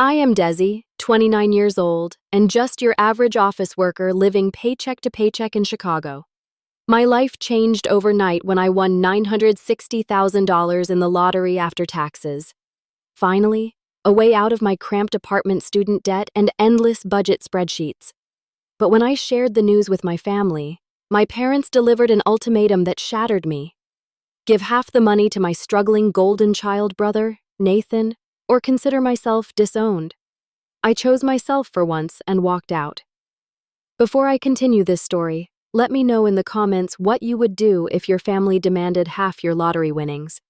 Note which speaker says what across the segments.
Speaker 1: I am Desi, 29 years old, and just your average office worker living paycheck to paycheck in Chicago. My life changed overnight when I won $960,000 in the lottery after taxes. Finally, a way out of my cramped apartment student debt and endless budget spreadsheets. But when I shared the news with my family, my parents delivered an ultimatum that shattered me. Give half the money to my struggling golden child brother, Nathan, or consider myself disowned. I chose myself for once and walked out. Before I continue this story, let me know in the comments what you would do if your family demanded half your lottery winnings.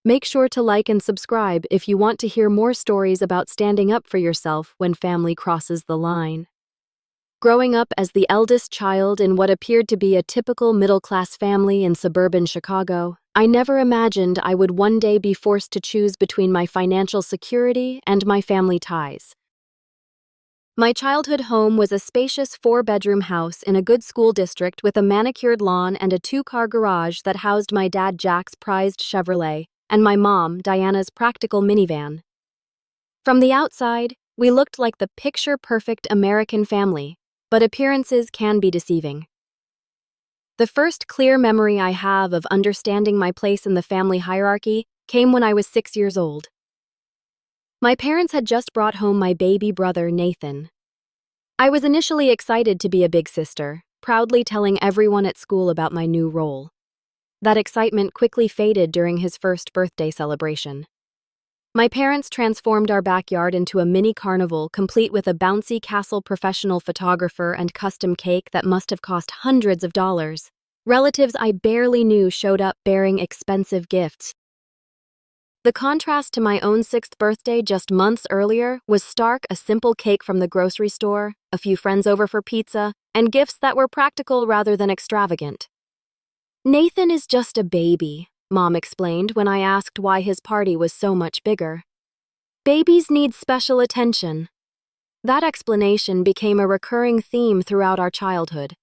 Speaker 1: Make sure to like and subscribe if you want to hear more stories about standing up for yourself when family crosses the line. Growing up as the eldest child in what appeared to be a typical middle-class family in suburban Chicago, I never imagined I would one day be forced to choose between my financial security and my family ties. My childhood home was a spacious 4-bedroom house in a good school district with a manicured lawn and a 2-car garage that housed my dad Jack's prized Chevrolet and my mom Diana's practical minivan. From the outside, we looked like the picture-perfect American family, but appearances can be deceiving. The first clear memory I have of understanding my place in the family hierarchy came when I was 6 years old. My parents had just brought home my baby brother, Nathan. I was initially excited to be a big sister, proudly telling everyone at school about my new role. That excitement quickly faded during his first birthday celebration. My parents transformed our backyard into a mini carnival complete with a bouncy castle professional photographer and custom cake that must have cost hundreds of dollars. Relatives I barely knew showed up bearing expensive gifts. The contrast to my own 6th birthday just months earlier was stark: a simple cake from the grocery store, a few friends over for pizza, and gifts that were practical rather than extravagant. Nathan is just a baby, Mom explained when I asked why his party was so much bigger. Babies need special attention. That explanation became a recurring theme throughout our childhood.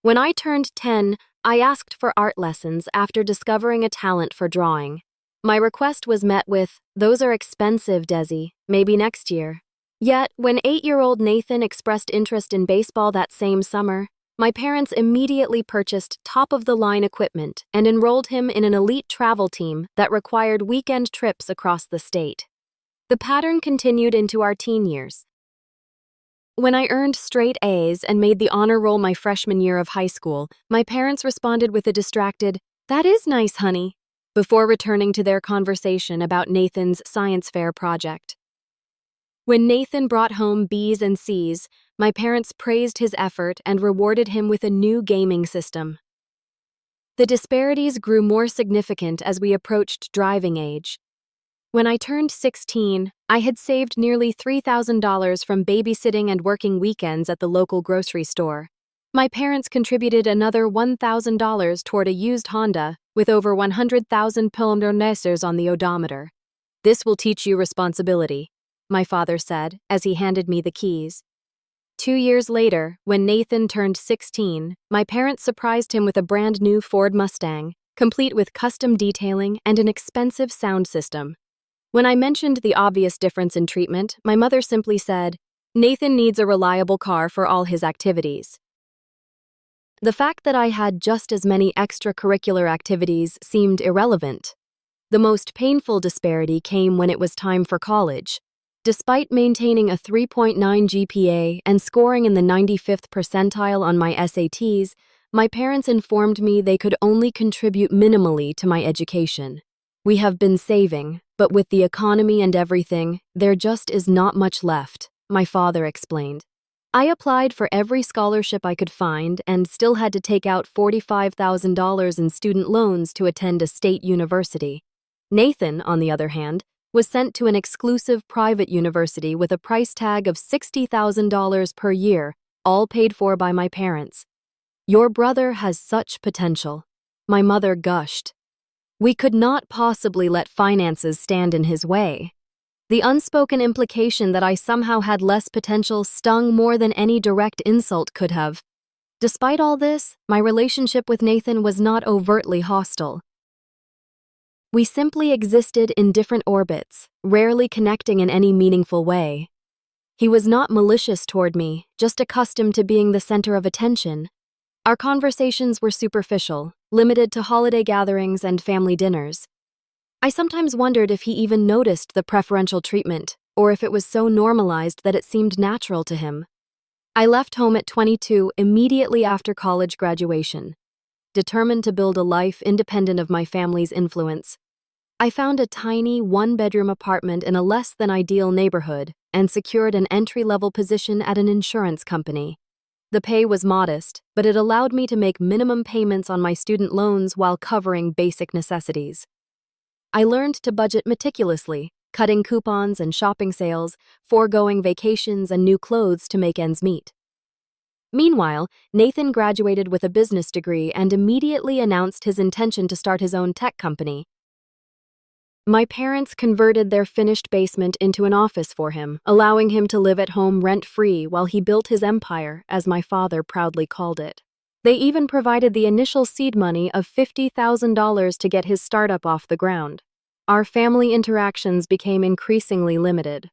Speaker 1: When I turned 10, I asked for art lessons after discovering a talent for drawing. My request was met with, "Those are expensive, Desi, maybe next year." Yet, when 8-year-old Nathan expressed interest in baseball that same summer, my parents immediately purchased top-of-the-line equipment and enrolled him in an elite travel team that required weekend trips across the state. The pattern continued into our teen years. When I earned straight A's and made the honor roll my freshman year of high school, my parents responded with a distracted, "That is nice, honey," before returning to their conversation about Nathan's science fair project. When Nathan brought home B's and C's, my parents praised his effort and rewarded him with a new gaming system. The disparities grew more significant as we approached driving age. When I turned 16, I had saved nearly $3,000 from babysitting and working weekends at the local grocery store. My parents contributed another $1,000 toward a used Honda with over 100,000 kilometers on the odometer. "This will teach you responsibility," my father said as he handed me the keys. 2 years later, when Nathan turned 16, my parents surprised him with a brand new Ford Mustang, complete with custom detailing and an expensive sound system. When I mentioned the obvious difference in treatment, my mother simply said, "Nathan needs a reliable car for all his activities." The fact that I had just as many extracurricular activities seemed irrelevant. The most painful disparity came when it was time for college. Despite maintaining a 3.9 GPA and scoring in the 95th percentile on my SATs, my parents informed me they could only contribute minimally to my education. "We have been saving, but with the economy and everything, there just is not much left," my father explained. I applied for every scholarship I could find and still had to take out $45,000 in student loans to attend a state university. Nathan, on the other hand, was sent to an exclusive private university with a price tag of $60,000 per year, all paid for by my parents. "Your brother has such potential," my mother gushed. We could not possibly let finances stand in his way. The unspoken implication that I somehow had less potential stung more than any direct insult could have. Despite all this, my relationship with Nathan was not overtly hostile. We simply existed in different orbits, rarely connecting in any meaningful way. He was not malicious toward me, just accustomed to being the center of attention. Our conversations were superficial, limited to holiday gatherings and family dinners. I sometimes wondered if he even noticed the preferential treatment, or if it was so normalized that it seemed natural to him. I left home at 22 immediately after college graduation, determined to build a life independent of my family's influence. I found a tiny one-bedroom apartment in a less-than-ideal neighborhood and secured an entry-level position at an insurance company. The pay was modest, but it allowed me to make minimum payments on my student loans while covering basic necessities. I learned to budget meticulously, cutting coupons and shopping sales, foregoing vacations and new clothes to make ends meet. Meanwhile, Nathan graduated with a business degree and immediately announced his intention to start his own tech company. My parents converted their finished basement into an office for him, allowing him to live at home rent-free while he built his empire, as my father proudly called it. They even provided the initial seed money of $50,000 to get his startup off the ground. Our family interactions became increasingly limited.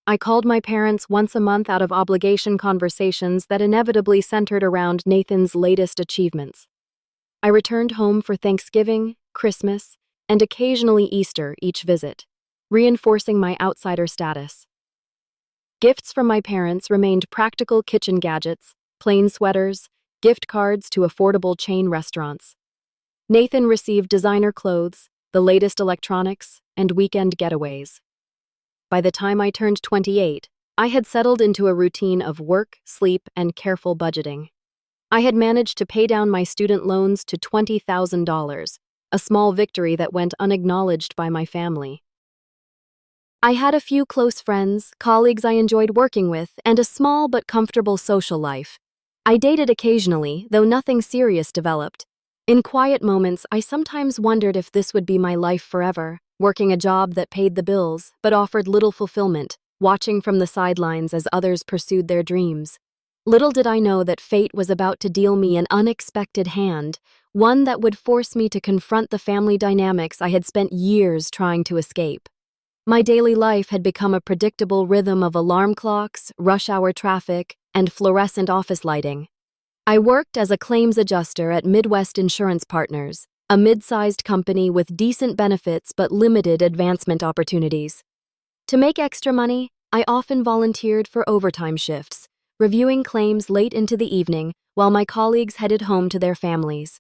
Speaker 1: I called my parents once a month out of obligation conversations that inevitably centered around Nathan's latest achievements. I returned home for Thanksgiving, Christmas, and occasionally Easter each visit, reinforcing my outsider status. Gifts from my parents remained practical kitchen gadgets, plain sweaters, gift cards to affordable chain restaurants. Nathan received designer clothes, the latest electronics, and weekend getaways. By the time I turned 28, I had settled into a routine of work, sleep, and careful budgeting. I had managed to pay down my student loans to $20,000, a small victory that went unacknowledged by my family. I had a few close friends, colleagues I enjoyed working with, and a small but comfortable social life. I dated occasionally, though nothing serious developed. In quiet moments, I sometimes wondered if this would be my life forever, working a job that paid the bills but offered little fulfillment, watching from the sidelines as others pursued their dreams. Little did I know that fate was about to deal me an unexpected hand, one that would force me to confront the family dynamics I had spent years trying to escape. My daily life had become a predictable rhythm of alarm clocks, rush hour traffic, and fluorescent office lighting. I worked as a claims adjuster at Midwest Insurance Partners, a mid-sized company with decent benefits but limited advancement opportunities. To make extra money, I often volunteered for overtime shifts, reviewing claims late into the evening while my colleagues headed home to their families.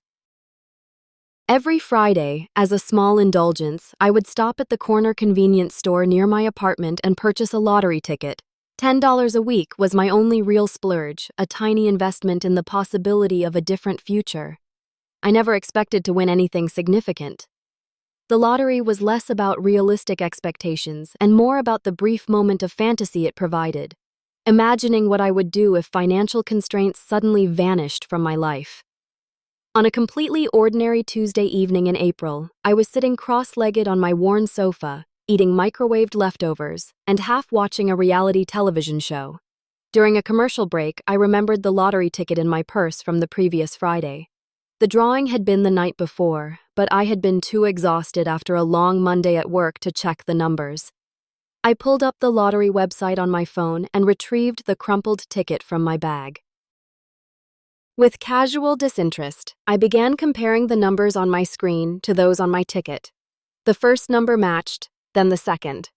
Speaker 1: Every Friday, as a small indulgence, I would stop at the corner convenience store near my apartment and purchase a lottery ticket. $10 a week was my only real splurge, a tiny investment in the possibility of a different future. I never expected to win anything significant. The lottery was less about realistic expectations and more about the brief moment of fantasy it provided, imagining what I would do if financial constraints suddenly vanished from my life. On a completely ordinary Tuesday evening in April, I was sitting cross-legged on my worn sofa, eating microwaved leftovers, and half-watching a reality television show. During a commercial break, I remembered the lottery ticket in my purse from the previous Friday. The drawing had been the night before, but I had been too exhausted after a long Monday at work to check the numbers. I pulled up the lottery website on my phone and retrieved the crumpled ticket from my bag. With casual disinterest, I began comparing the numbers on my screen to those on my ticket. The first number matched, then the second.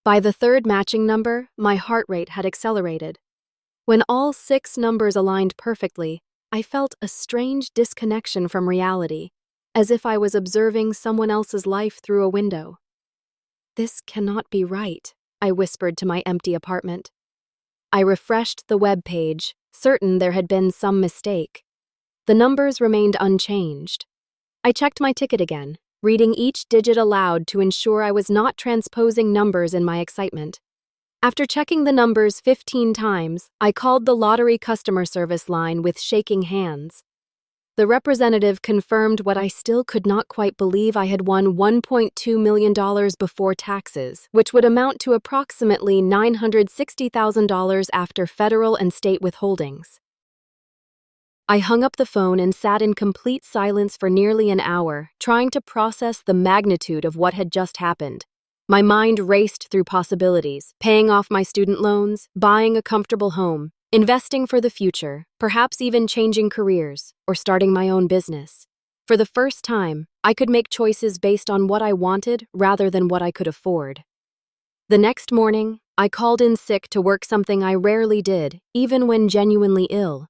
Speaker 1: By the third matching number, my heart rate had accelerated. When all 6 numbers aligned perfectly, I felt a strange disconnection from reality, as if I was observing someone else's life through a window. "This cannot be right," I whispered to my empty apartment. I refreshed the web page, certain there had been some mistake. The numbers remained unchanged. I checked my ticket again, reading each digit aloud to ensure I was not transposing numbers in my excitement. After checking the numbers 15 times, I called the lottery customer service line with shaking hands. The representative confirmed what I still could not quite believe: I had won $1.2 million before taxes, which would amount to approximately $960,000 after federal and state withholdings. I hung up the phone and sat in complete silence for nearly an hour, trying to process the magnitude of what had just happened. My mind raced through possibilities: paying off my student loans, buying a comfortable home, investing for the future, perhaps even changing careers or starting my own business. For the first time, I could make choices based on what I wanted rather than what I could afford. The next morning, I called in sick to work, something I rarely did, even when genuinely ill.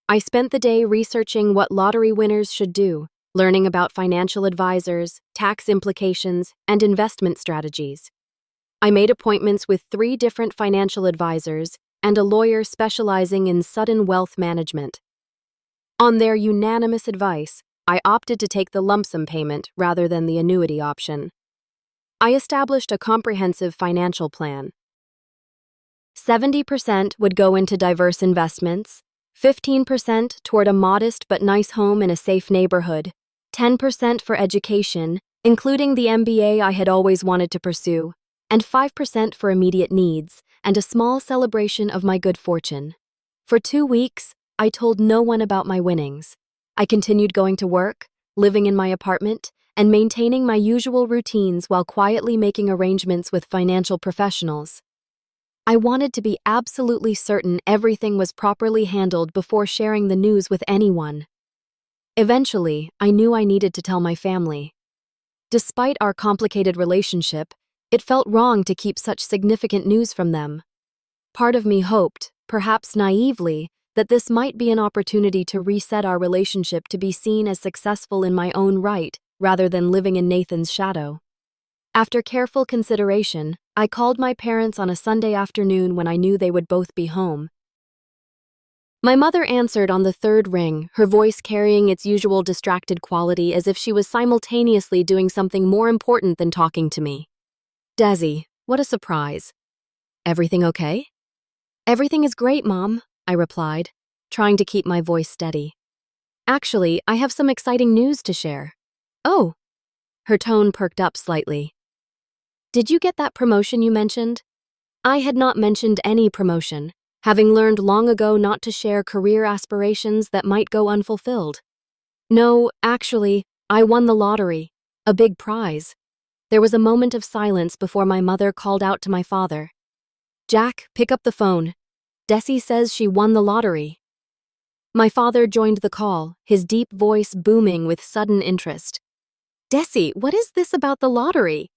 Speaker 1: I spent the day researching what lottery winners should do, learning about financial advisors, tax implications, and investment strategies. I made appointments with 3 different financial advisors and a lawyer specializing in sudden wealth management. On their unanimous advice, I opted to take the lump sum payment rather than the annuity option. I established a comprehensive financial plan. 70% would go into diverse investments, 15% toward a modest but nice home in a safe neighborhood, 10% for education, including the MBA I had always wanted to pursue, and 5% for immediate needs and a small celebration of my good fortune. For 2 weeks, I told no one about my winnings. I continued going to work, living in my apartment, and maintaining my usual routines while quietly making arrangements with financial professionals. I wanted to be absolutely certain everything was properly handled before sharing the news with anyone. Eventually, I knew I needed to tell my family. Despite our complicated relationship, it felt wrong to keep such significant news from them. Part of me hoped, perhaps naively, that this might be an opportunity to reset our relationship to be seen as successful in my own right, rather than living in Nathan's shadow. After careful consideration, I called my parents on a Sunday afternoon when I knew they would both be home. My mother answered on the 3rd ring, her voice carrying its usual distracted quality, as if she was simultaneously doing something more important than talking to me. "Desi, what a surprise. Everything okay?" "Everything is great, Mom," I replied, trying to keep my voice steady. "Actually, I have some exciting news to share." "Oh." Her tone perked up slightly. "Did you get that promotion you mentioned?" I had not mentioned any promotion, having learned long ago not to share career aspirations that might go unfulfilled. "No, actually, I won the lottery. A big prize." There was a moment of silence before my mother called out to my father. "Jack, pick up the phone. Desi says she won the lottery." My father joined the call, his deep voice booming with sudden interest. "Desi, what is this about the lottery?"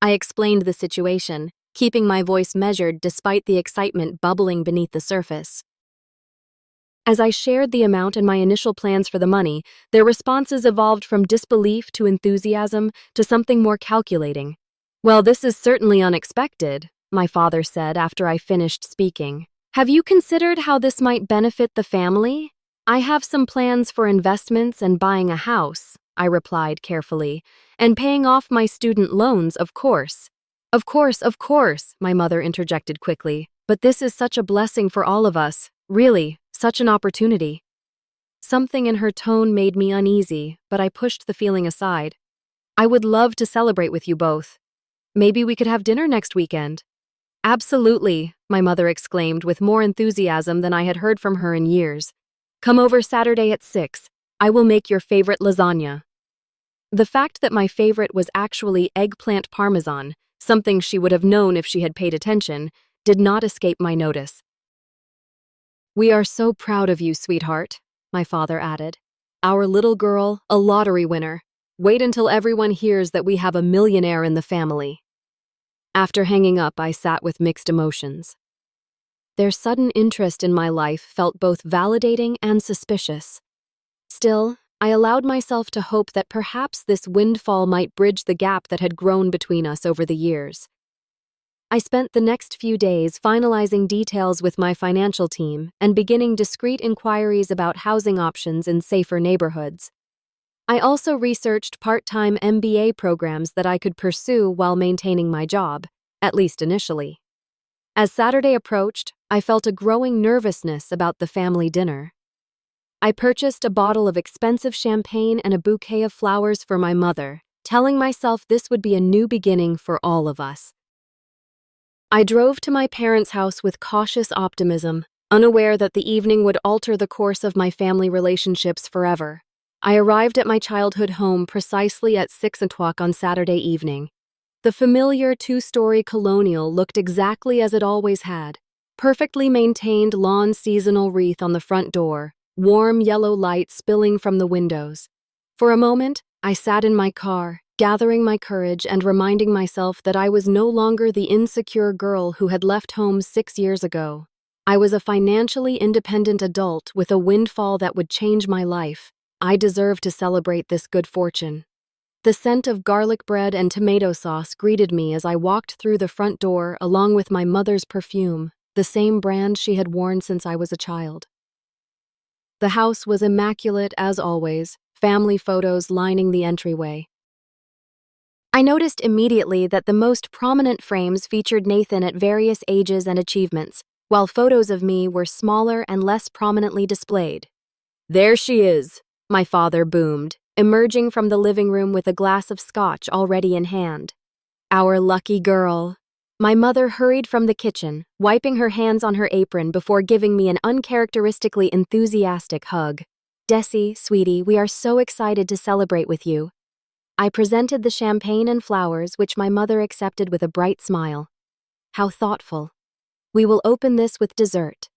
Speaker 1: I explained the situation, keeping my voice measured despite the excitement bubbling beneath the surface. As I shared the amount and my initial plans for the money, their responses evolved from disbelief to enthusiasm to something more calculating. "Well, this is certainly unexpected," my father said after I finished speaking. "Have you considered how this might benefit the family?" "I have some plans for investments and buying a house," I replied carefully, "and paying off my student loans, of course." Of course," my mother interjected quickly, "but this is such a blessing for all of us, really, such an opportunity." Something in her tone made me uneasy, but I pushed the feeling aside. "I would love to celebrate with you both. Maybe we could have dinner next weekend." "Absolutely," my mother exclaimed with more enthusiasm than I had heard from her in years. "Come over Saturday at 6. I will make your favorite lasagna." The fact that my favorite was actually eggplant parmesan, something she would have known if she had paid attention, did not escape my notice. "We are so proud of you, sweetheart," my father added. "Our little girl, a lottery winner. Wait until everyone hears that we have a millionaire in the family." After hanging up, I sat with mixed emotions. Their sudden interest in my life felt both validating and suspicious. Still, I allowed myself to hope that perhaps this windfall might bridge the gap that had grown between us over the years. I spent the next few days finalizing details with my financial team and beginning discreet inquiries about housing options in safer neighborhoods. I also researched part-time MBA programs that I could pursue while maintaining my job, at least initially. As Saturday approached, I felt a growing nervousness about the family dinner. I purchased a bottle of expensive champagne and a bouquet of flowers for my mother, telling myself this would be a new beginning for all of us. I drove to my parents' house with cautious optimism, unaware that the evening would alter the course of my family relationships forever. I arrived at my childhood home precisely at 6 o'clock on Saturday evening. The familiar two-story colonial looked exactly as it always had. Perfectly maintained lawn seasonal wreath on the front door, warm yellow light spilling from the windows. For a moment, I sat in my car, gathering my courage and reminding myself that I was no longer the insecure girl who had left home 6 years ago. I was a financially independent adult with a windfall that would change my life. I deserved to celebrate this good fortune. The scent of garlic bread and tomato sauce greeted me as I walked through the front door along with my mother's perfume, the same brand she had worn since I was a child. The house was immaculate as always, family photos lining the entryway. I noticed immediately that the most prominent frames featured Nathan at various ages and achievements, while photos of me were smaller and less prominently displayed. "There she is," my father boomed, emerging from the living room with a glass of scotch already in hand. "Our lucky girl." My mother hurried from the kitchen, wiping her hands on her apron before giving me an uncharacteristically enthusiastic hug. "Desi, sweetie, we are so excited to celebrate with you." I presented the champagne and flowers, which my mother accepted with a bright smile. "How thoughtful. We will open this with dessert.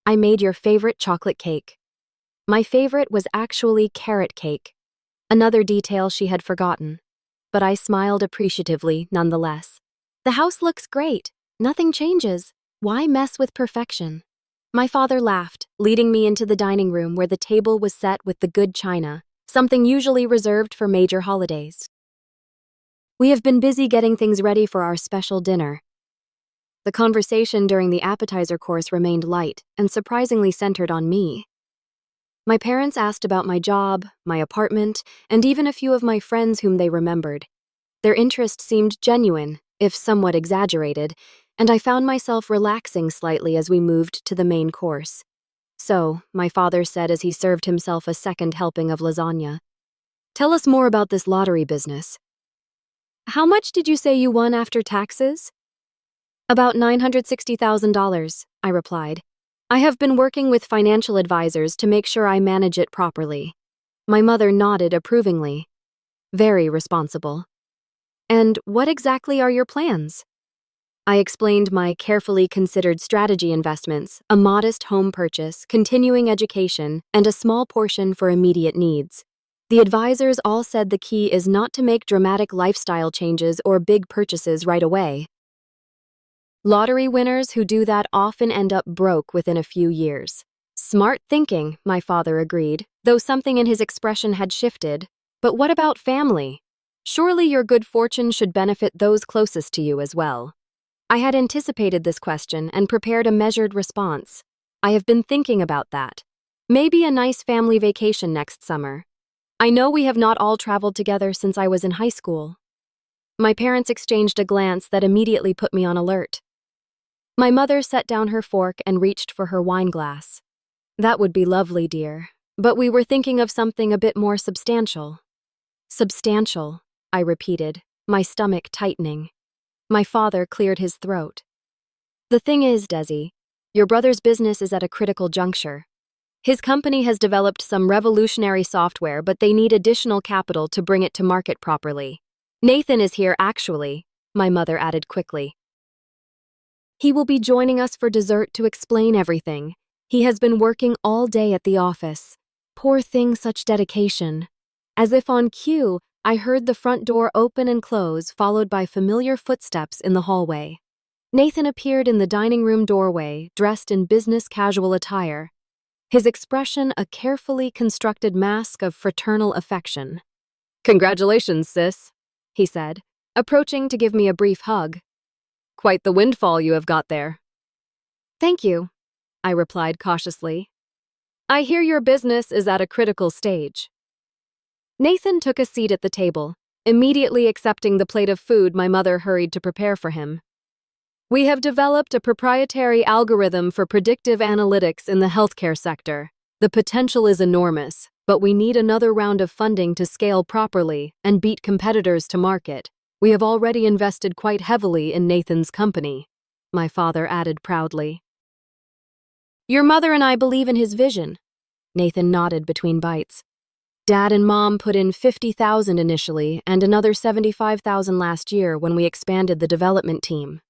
Speaker 1: I made your favorite chocolate cake." My favorite was actually carrot cake, another detail she had forgotten, but I smiled appreciatively nonetheless. "The house looks great. Nothing changes. Why mess with perfection?" My father laughed, leading me into the dining room where the table was set with the good china, something usually reserved for major holidays. "We have been busy getting things ready for our special dinner." The conversation during the appetizer course remained light and surprisingly centered on me. My parents asked about my job, my apartment, and even a few of my friends whom they remembered. Their interest seemed genuine, if somewhat exaggerated, and I found myself relaxing slightly as we moved to the main course. "So," my father said as he served himself a second helping of lasagna, "tell us more about this lottery business." "How much did you say you won after taxes?" "About $960,000, I replied. "I have been working with financial advisors to make sure I manage it properly." My mother nodded approvingly. "Very responsible." "And what exactly are your plans?" I explained my carefully considered strategy investments, a modest home purchase, continuing education, and a small portion for immediate needs. The advisors all said the key is not to make dramatic lifestyle changes or big purchases right away. Lottery winners who do that often end up broke within a few years. "Smart thinking," my father agreed, though something in his expression had shifted. "But what about family? Surely your good fortune should benefit those closest to you as well." I had anticipated this question and prepared a measured response. "I have been thinking about that. Maybe a nice family vacation next summer. I know we have not all traveled together since I was in high school." My parents exchanged a glance that immediately put me on alert. My mother set down her fork and reached for her wine glass. "That would be lovely, dear, but we were thinking of something a bit more substantial." "Substantial," I repeated, my stomach tightening. My father cleared his throat. "The thing is, Desi, your brother's business is at a critical juncture. His company has developed some revolutionary software, but they need additional capital to bring it to market properly. Nathan is here, actually," my mother added quickly. "He will be joining us for dessert to explain everything. He has been working all day at the office. Poor thing, such dedication." As if on cue, I heard the front door open and close, followed by familiar footsteps in the hallway. Nathan appeared in the dining room doorway, dressed in business casual attire, his expression a carefully constructed mask of fraternal affection. "Congratulations, sis," he said, approaching to give me a brief hug. "Quite the windfall you have got there." "Thank you," I replied cautiously. "I hear your business is at a critical stage." Nathan took a seat at the table, immediately accepting the plate of food my mother hurried to prepare for him. "We have developed a proprietary algorithm for predictive analytics in the healthcare sector. The potential is enormous, but we need another round of funding to scale properly and beat competitors to market. We have already invested quite heavily in Nathan's company," my father added proudly. Your mother and I believe in his vision. Nathan nodded between bites. Dad and Mom put in $50,000 initially and another $75,000 last year when we expanded the development team.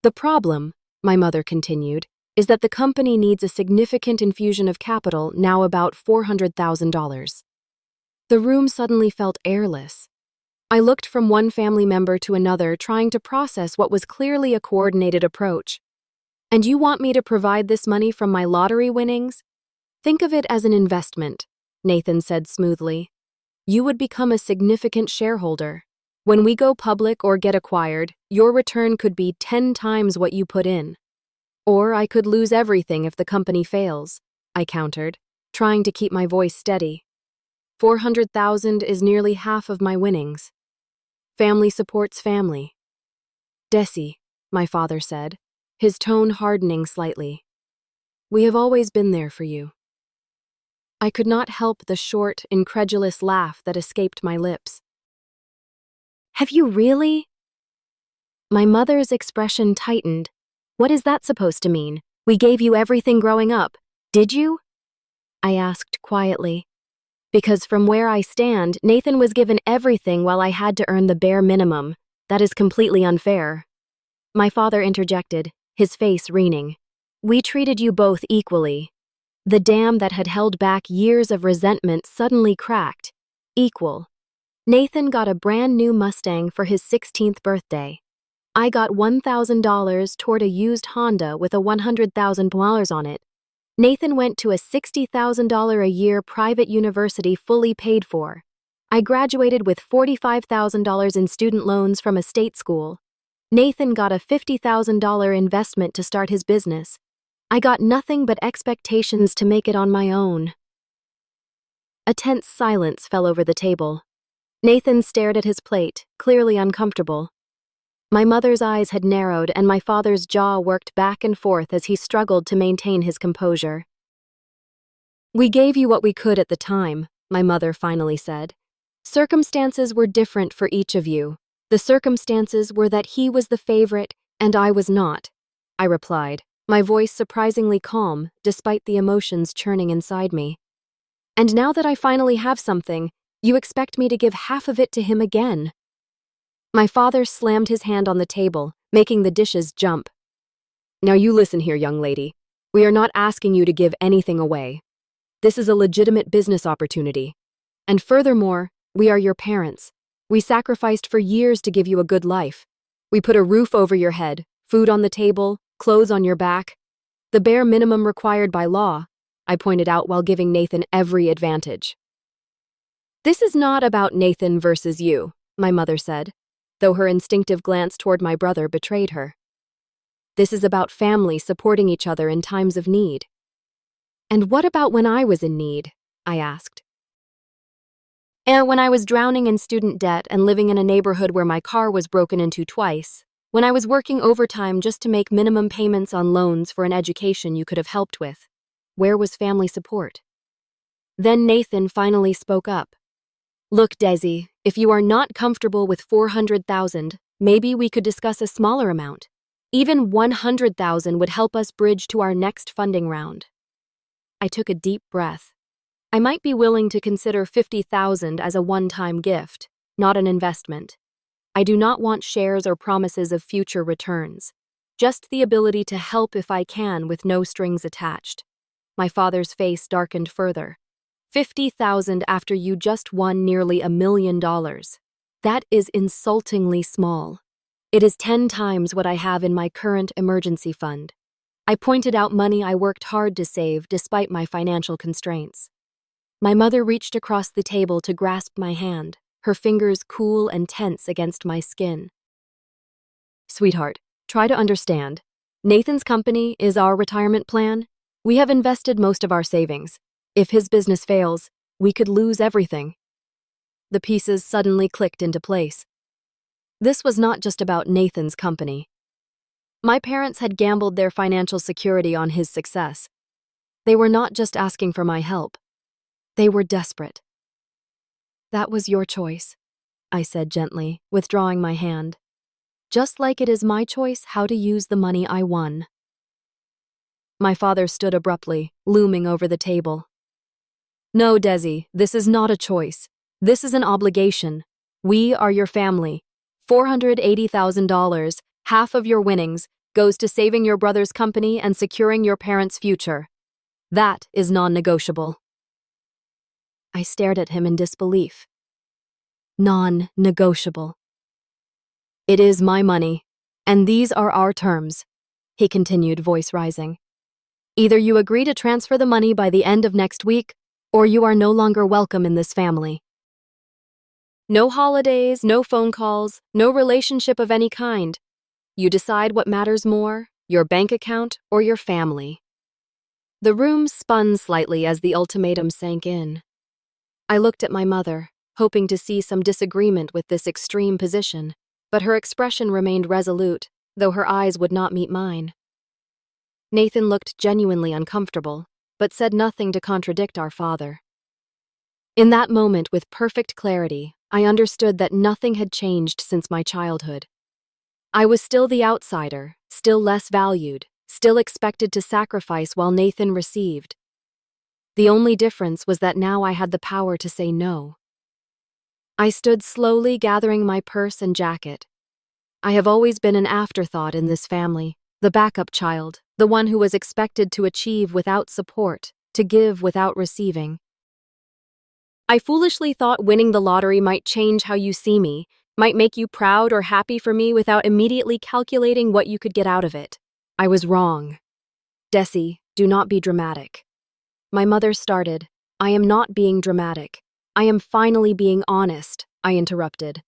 Speaker 1: The problem, my mother continued, is that the company needs a significant infusion of capital, now about $400,000. The room suddenly felt airless. I looked from one family member to another, trying to process what was clearly a coordinated approach. And you want me to provide this money from my lottery winnings? Think of it as an investment, Nathan said smoothly. You would become a significant shareholder. When we go public or get acquired, your return could be 10 times what you put in. Or I could lose everything if the company fails, I countered, trying to keep my voice steady. 400,000 is nearly half of my winnings. Family supports family. Desi, my father said, his tone hardening slightly. We have always been there for you. I could not help the short, incredulous laugh that escaped my lips. Have you really? My mother's expression tightened. What is that supposed to mean? We gave you everything growing up, did you? I asked quietly. Because from where I stand, Nathan was given everything while I had to earn the bare minimum. That is completely unfair. My father interjected, his face wringing. We treated you both equally. The dam that had held back years of resentment suddenly cracked. Equal. Nathan got a brand new Mustang for his 16th birthday. I got $1,000 toward a used Honda with a $100,000 on it. Nathan went to a $60,000 a year private university fully paid for. I graduated with $45,000 in student loans from a state school. Nathan got a $50,000 investment to start his business. I got nothing but expectations to make it on my own. A tense silence fell over the table. Nathan stared at his plate, clearly uncomfortable. My mother's eyes had narrowed and my father's jaw worked back and forth as he struggled to maintain his composure. We gave you what we could at the time, my mother finally said. Circumstances were different for each of you. The circumstances were that he was the favorite and I was not, I replied, my voice surprisingly calm despite the emotions churning inside me. And now that I finally have something, you expect me to give half of it to him again. My father slammed his hand on the table, making the dishes jump. Now you listen here, young lady. We are not asking you to give anything away. This is a legitimate business opportunity. And furthermore, we are your parents. We sacrificed for years to give you a good life. We put a roof over your head, food on the table, clothes on your back. The bare minimum required by law, I pointed out while giving Nathan every advantage. This is not about Nathan versus you, my mother said, though her instinctive glance toward my brother betrayed her. This is about family supporting each other in times of need. And what about when I was in need? I asked. And when I was drowning in student debt and living in a neighborhood where my car was broken into twice, when I was working overtime just to make minimum payments on loans for an education you could have helped with, where was family support? Then Nathan finally spoke up. Look, Desi, if you are not comfortable with 400,000, maybe we could discuss a smaller amount. Even 100,000 would help us bridge to our next funding round. I took a deep breath. I might be willing to consider 50,000 as a one-time gift, not an investment. I do not want shares or promises of future returns, just the ability to help if I can with no strings attached. My father's face darkened further. 50,000 after you just won nearly $1 million. That is insultingly small. It is 10 times what I have in my current emergency fund. I pointed out money I worked hard to save despite my financial constraints. My mother reached across the table to grasp my hand, her fingers cool and tense against my skin. Sweetheart, try to understand. Nathan's company is our retirement plan. We have invested most of our savings. If his business fails, we could lose everything. The pieces suddenly clicked into place. This was not just about Nathan's company. My parents had gambled their financial security on his success. They were not just asking for my help. They were desperate. That was your choice, I said gently, withdrawing my hand. Just like it is my choice how to use the money I won. My father stood abruptly, looming over the table. No, Desi, this is not a choice. This is an obligation. We are your family. $480,000, half of your winnings, goes to saving your brother's company and securing your parents' future. That is non-negotiable. I stared at him in disbelief. Non-negotiable. It is my money, and these are our terms, he continued, voice rising. Either you agree to transfer the money by the end of next week, or you are no longer welcome in this family. No holidays, no phone calls, no relationship of any kind. You decide what matters more, your bank account or your family. The room spun slightly as the ultimatum sank in. I looked at my mother, hoping to see some disagreement with this extreme position, but her expression remained resolute, though her eyes would not meet mine. Nathan looked genuinely uncomfortable, but said nothing to contradict our father. In that moment, with perfect clarity, I understood that nothing had changed since my childhood. I was still the outsider, still less valued, still expected to sacrifice while Nathan received. The only difference was that now I had the power to say no. I stood slowly, gathering my purse and jacket. I have always been an afterthought in this family, the backup child, the one who was expected to achieve without support, to give without receiving. I foolishly thought winning the lottery might change how you see me, might make you proud or happy for me without immediately calculating what you could get out of it. I was wrong. Desi, do not be dramatic. My mother started. I am not being dramatic. I am finally being honest, I interrupted.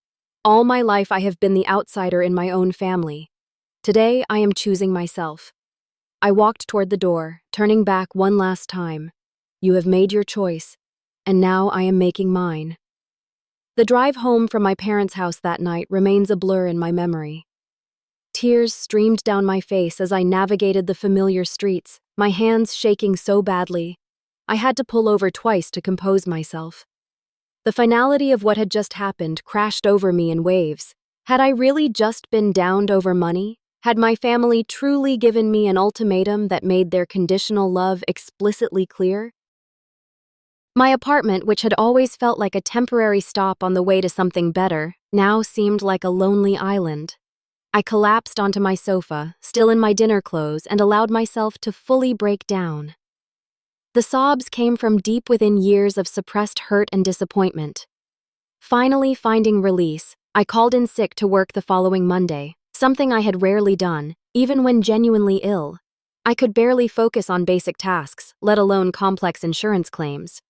Speaker 1: All my life I have been the outsider in my own family. Today I am choosing myself. I walked toward the door, turning back one last time. You have made your choice, and now I am making mine. The drive home from my parents' house that night remains a blur in my memory. Tears streamed down my face as I navigated the familiar streets, my hands shaking so badly. I had to pull over twice to compose myself. The finality of what had just happened crashed over me in waves. Had I really just been downed over money? Had my family truly given me an ultimatum that made their conditional love explicitly clear? My apartment, which had always felt like a temporary stop on the way to something better, now seemed like a lonely island. I collapsed onto my sofa, still in my dinner clothes, and allowed myself to fully break down. The sobs came from deep within years of suppressed hurt and disappointment. Finally finding release, I called in sick to work the following Monday, something I had rarely done, even when genuinely ill. I could barely focus on basic tasks, let alone complex insurance claims.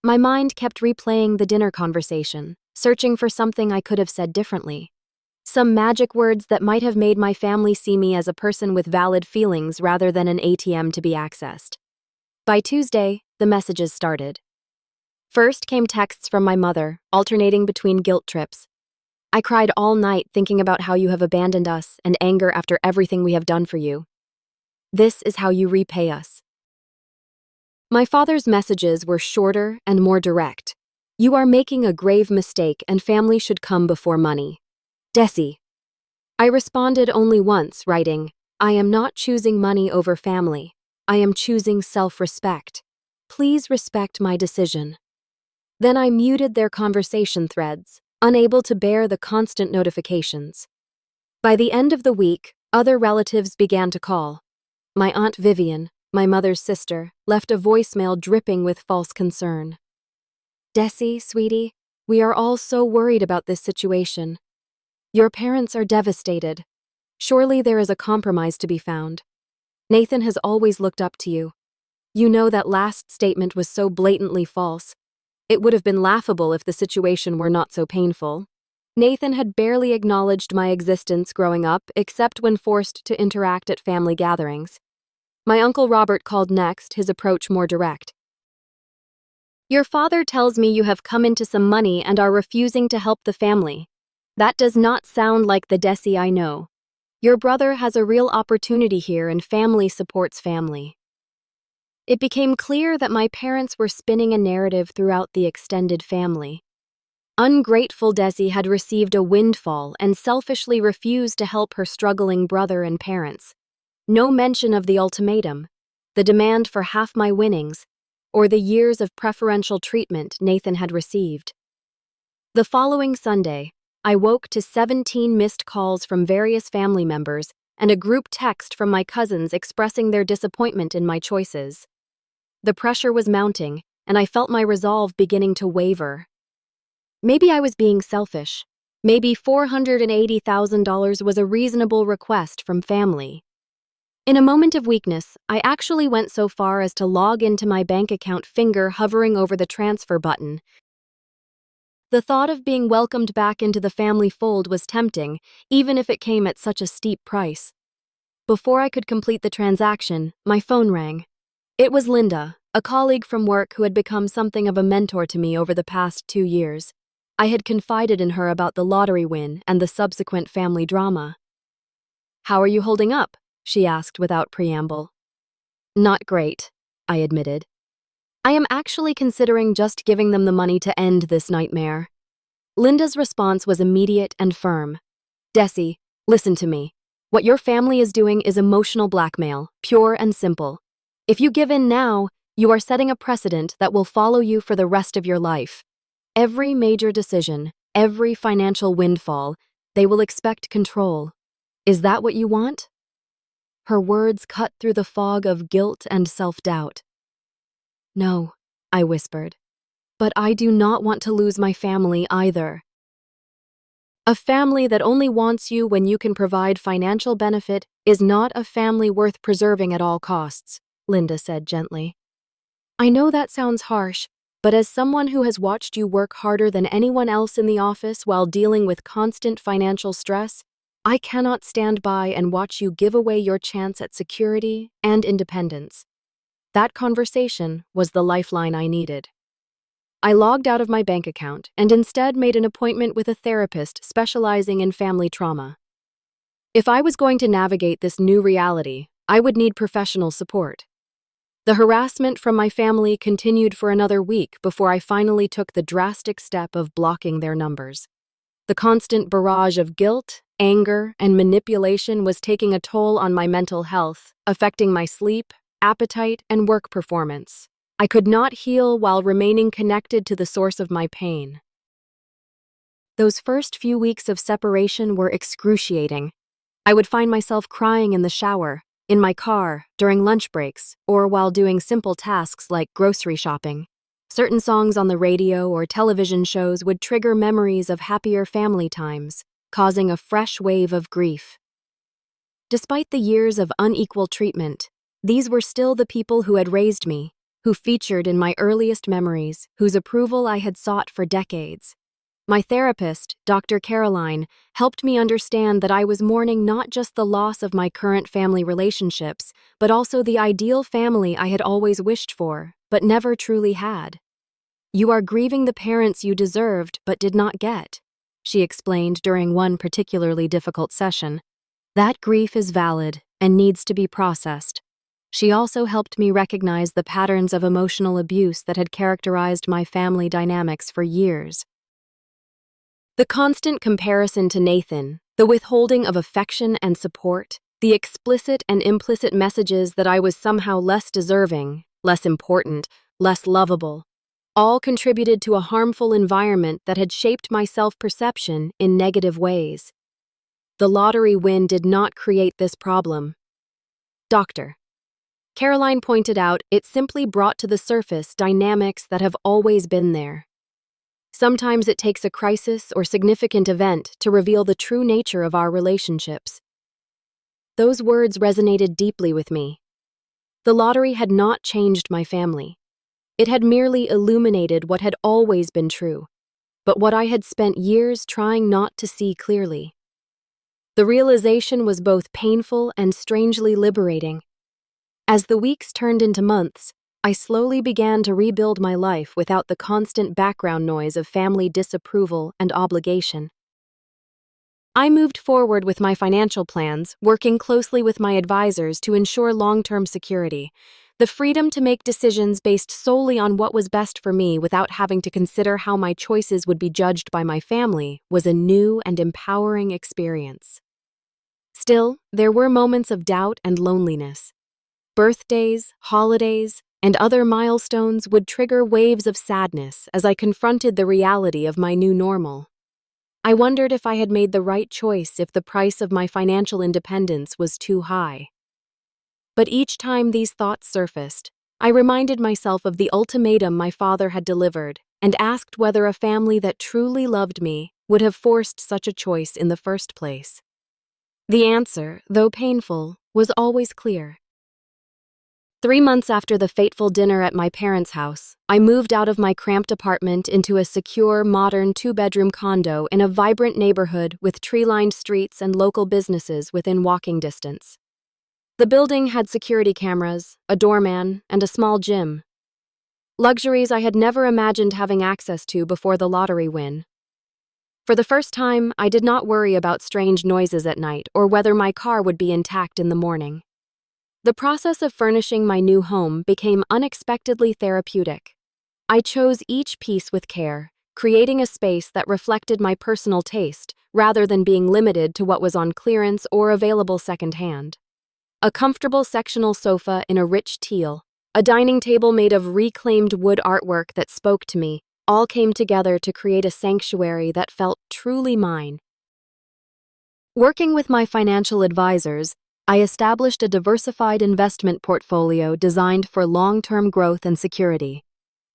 Speaker 1: My mind kept replaying the dinner conversation, searching for something I could have said differently. Some magic words that might have made my family see me as a person with valid feelings rather than an ATM to be accessed. By Tuesday, the messages started. First came texts from my mother, alternating between guilt trips. I cried all night thinking about how you have abandoned us and anger after everything we have done for you. This is how you repay us. My father's messages were shorter and more direct. You are making a grave mistake and family should come before money. Desi. I responded only once, writing, I am not choosing money over family. I am choosing self-respect. Please respect my decision. Then I muted their conversation threads, unable to bear the constant notifications. By the end of the week, other relatives began to call. My Aunt Vivian, my mother's sister, left a voicemail dripping with false concern. Desi, sweetie, we are all so worried about this situation. Your parents are devastated. Surely there is a compromise to be found. Nathan has always looked up to you. You know that last statement was so blatantly false. It would have been laughable if the situation were not so painful. Nathan had barely acknowledged my existence growing up, except when forced to interact at family gatherings. My Uncle Robert called next, his approach more direct. Your father tells me you have come into some money and are refusing to help the family. That does not sound like the Desi I know. Your brother has a real opportunity here and family supports family. It became clear that my parents were spinning a narrative throughout the extended family. Ungrateful Desi had received a windfall and selfishly refused to help her struggling brother and parents. No mention of the ultimatum, the demand for half my winnings, or the years of preferential treatment Nathan had received. The following Sunday, I woke to 17 missed calls from various family members and a group text from my cousins expressing their disappointment in my choices. The pressure was mounting, and I felt my resolve beginning to waver. Maybe I was being selfish. Maybe $480,000 was a reasonable request from family. In a moment of weakness, I actually went so far as to log into my bank account, finger hovering over the transfer button. The thought of being welcomed back into the family fold was tempting, even if it came at such a steep price. Before I could complete the transaction, my phone rang. It was Linda, a colleague from work who had become something of a mentor to me over the past 2 years. I had confided in her about the lottery win and the subsequent family drama. "How are you holding up?" she asked without preamble. "Not great," I admitted. "I am actually considering just giving them the money to end this nightmare." Linda's response was immediate and firm. "Desi, listen to me. What your family is doing is emotional blackmail, pure and simple. If you give in now, you are setting a precedent that will follow you for the rest of your life. Every major decision, every financial windfall, they will expect control. Is that what you want?" Her words cut through the fog of guilt and self-doubt. "No," I whispered. "But I do not want to lose my family either." "A family that only wants you when you can provide financial benefit is not a family worth preserving at all costs," Linda said gently. "I know that sounds harsh, but as someone who has watched you work harder than anyone else in the office while dealing with constant financial stress, I cannot stand by and watch you give away your chance at security and independence." That conversation was the lifeline I needed. I logged out of my bank account and instead made an appointment with a therapist specializing in family trauma. If I was going to navigate this new reality, I would need professional support. The harassment from my family continued for another week before I finally took the drastic step of blocking their numbers. The constant barrage of guilt, anger, and manipulation was taking a toll on my mental health, affecting my sleep, appetite, and work performance. I could not heal while remaining connected to the source of my pain. Those first few weeks of separation were excruciating. I would find myself crying in the shower, in my car, during lunch breaks, or while doing simple tasks like grocery shopping. Certain songs on the radio or television shows would trigger memories of happier family times, causing a fresh wave of grief. Despite the years of unequal treatment, these were still the people who had raised me, who featured in my earliest memories, whose approval I had sought for decades. My therapist, Dr. Caroline, helped me understand that I was mourning not just the loss of my current family relationships, but also the ideal family I had always wished for, but never truly had. "You are grieving the parents you deserved but did not get," she explained during one particularly difficult session. "That grief is valid and needs to be processed." She also helped me recognize the patterns of emotional abuse that had characterized my family dynamics for years. The constant comparison to Nathan, the withholding of affection and support, the explicit and implicit messages that I was somehow less deserving, less important, less lovable, all contributed to a harmful environment that had shaped my self-perception in negative ways. The lottery win did not create this problem. Dr. Caroline pointed out it simply brought to the surface dynamics that have always been there. Sometimes it takes a crisis or significant event to reveal the true nature of our relationships. Those words resonated deeply with me. The lottery had not changed my family. It had merely illuminated what had always been true, but what I had spent years trying not to see clearly. The realization was both painful and strangely liberating. As the weeks turned into months, I slowly began to rebuild my life without the constant background noise of family disapproval and obligation. I moved forward with my financial plans, working closely with my advisors to ensure long-term security. The freedom to make decisions based solely on what was best for me without having to consider how my choices would be judged by my family was a new and empowering experience. Still, there were moments of doubt and loneliness. Birthdays, holidays, and other milestones would trigger waves of sadness as I confronted the reality of my new normal. I wondered if I had made the right choice if the price of my financial independence was too high. But each time these thoughts surfaced, I reminded myself of the ultimatum my father had delivered and asked whether a family that truly loved me would have forced such a choice in the first place. The answer, though painful, was always clear. 3 months after the fateful dinner at my parents' house, I moved out of my cramped apartment into a secure, modern 2-bedroom condo in a vibrant neighborhood with tree-lined streets and local businesses within walking distance. The building had security cameras, a doorman, and a small gym. Luxuries I had never imagined having access to before the lottery win. For the first time, I did not worry about strange noises at night or whether my car would be intact in the morning. The process of furnishing my new home became unexpectedly therapeutic. I chose each piece with care, creating a space that reflected my personal taste rather than being limited to what was on clearance or available secondhand. A comfortable sectional sofa in a rich teal, a dining table made of reclaimed wood artwork that spoke to me, all came together to create a sanctuary that felt truly mine. Working with my financial advisors, I established a diversified investment portfolio designed for long-term growth and security.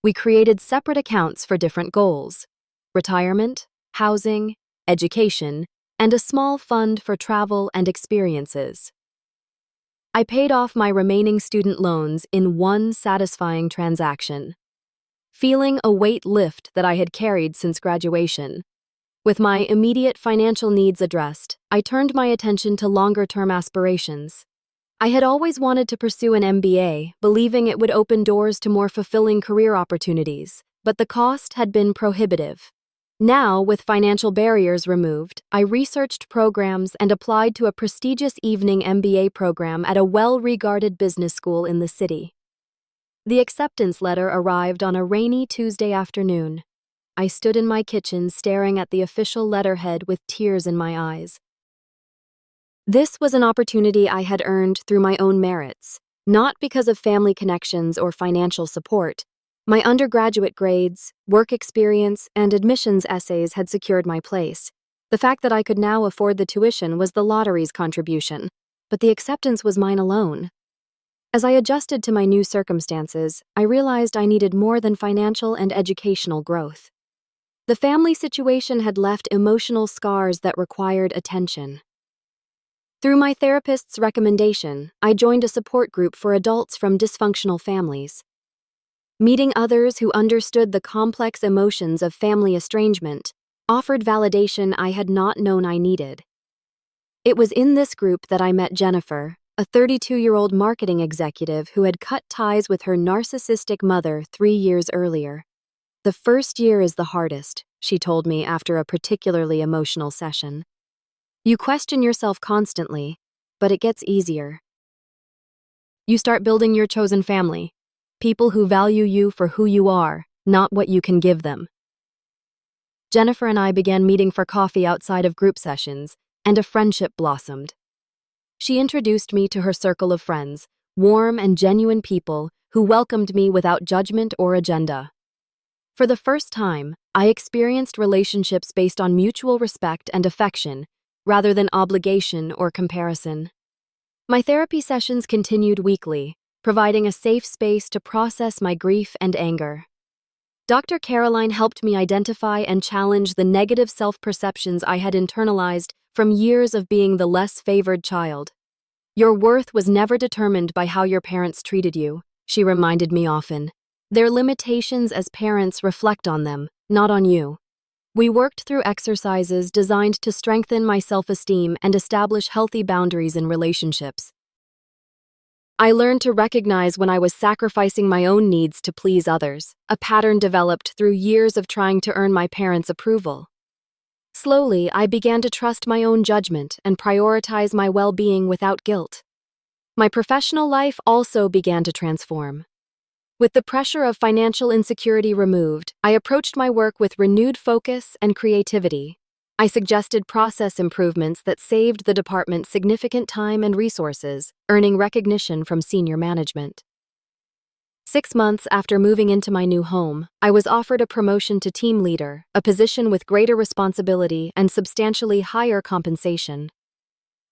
Speaker 1: We created separate accounts for different goals: retirement, housing, education, and a small fund for travel and experiences. I paid off my remaining student loans in one satisfying transaction, feeling a weight lift that I had carried since graduation. With my immediate financial needs addressed, I turned my attention to longer-term aspirations. I had always wanted to pursue an MBA, believing it would open doors to more fulfilling career opportunities, but the cost had been prohibitive. Now, with financial barriers removed, I researched programs and applied to a prestigious evening MBA program at a well-regarded business school in the city. The acceptance letter arrived on a rainy Tuesday afternoon. I stood in my kitchen staring at the official letterhead with tears in my eyes. This was an opportunity I had earned through my own merits, not because of family connections or financial support. My undergraduate grades, work experience, and admissions essays had secured my place. The fact that I could now afford the tuition was the lottery's contribution, but the acceptance was mine alone. As I adjusted to my new circumstances, I realized I needed more than financial and educational growth. The family situation had left emotional scars that required attention. Through my therapist's recommendation, I joined a support group for adults from dysfunctional families. Meeting others who understood the complex emotions of family estrangement offered validation I had not known I needed. It was in this group that I met Jennifer, a 32-year-old marketing executive who had cut ties with her narcissistic mother 3 years earlier. "The first year is the hardest," she told me after a particularly emotional session. "You question yourself constantly, but it gets easier. You start building your chosen family, people who value you for who you are, not what you can give them." Jennifer and I began meeting for coffee outside of group sessions, and a friendship blossomed. She introduced me to her circle of friends, warm and genuine people who welcomed me without judgment or agenda. For the first time, I experienced relationships based on mutual respect and affection, rather than obligation or comparison. My therapy sessions continued weekly, providing a safe space to process my grief and anger. Dr. Caroline helped me identify and challenge the negative self-perceptions I had internalized from years of being the less favored child. "Your worth was never determined by how your parents treated you," she reminded me often. "Their limitations as parents reflect on them, not on you." We worked through exercises designed to strengthen my self-esteem and establish healthy boundaries in relationships. I learned to recognize when I was sacrificing my own needs to please others, a pattern developed through years of trying to earn my parents' approval. Slowly, I began to trust my own judgment and prioritize my well-being without guilt. My professional life also began to transform. With the pressure of financial insecurity removed, I approached my work with renewed focus and creativity. I suggested process improvements that saved the department significant time and resources, earning recognition from senior management. 6 months after moving into my new home, I was offered a promotion to team leader, a position with greater responsibility and substantially higher compensation.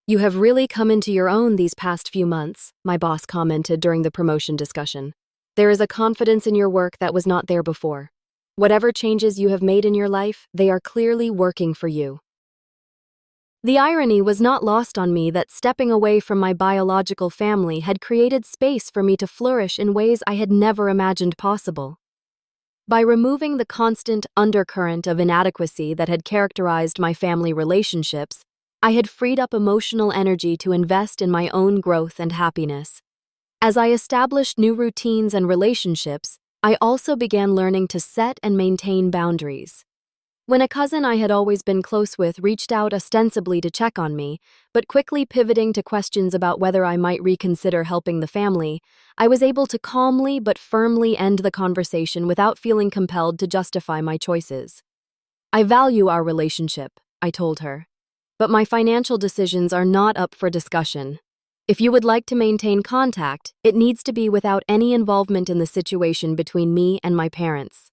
Speaker 1: "You have really come into your own these past few months," my boss commented during the promotion discussion. "There is a confidence in your work that was not there before. Whatever changes you have made in your life, they are clearly working for you." The irony was not lost on me that stepping away from my biological family had created space for me to flourish in ways I had never imagined possible. By removing the constant undercurrent of inadequacy that had characterized my family relationships, I had freed up emotional energy to invest in my own growth and happiness. As I established new routines and relationships, I also began learning to set and maintain boundaries. When a cousin I had always been close with reached out ostensibly to check on me, but quickly pivoting to questions about whether I might reconsider helping the family, I was able to calmly but firmly end the conversation without feeling compelled to justify my choices. "I value our relationship," I told her, "but my financial decisions are not up for discussion. If you would like to maintain contact, it needs to be without any involvement in the situation between me and my parents."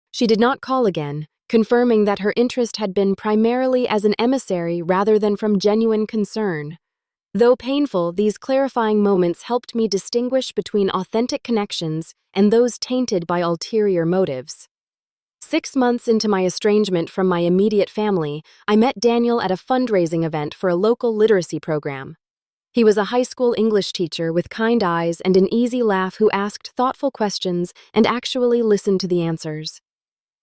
Speaker 1: She did not call again, confirming that her interest had been primarily as an emissary rather than from genuine concern. Though painful, these clarifying moments helped me distinguish between authentic connections and those tainted by ulterior motives. 6 months into my estrangement from my immediate family, I met Daniel at a fundraising event for a local literacy program. He was a high school English teacher with kind eyes and an easy laugh who asked thoughtful questions and actually listened to the answers.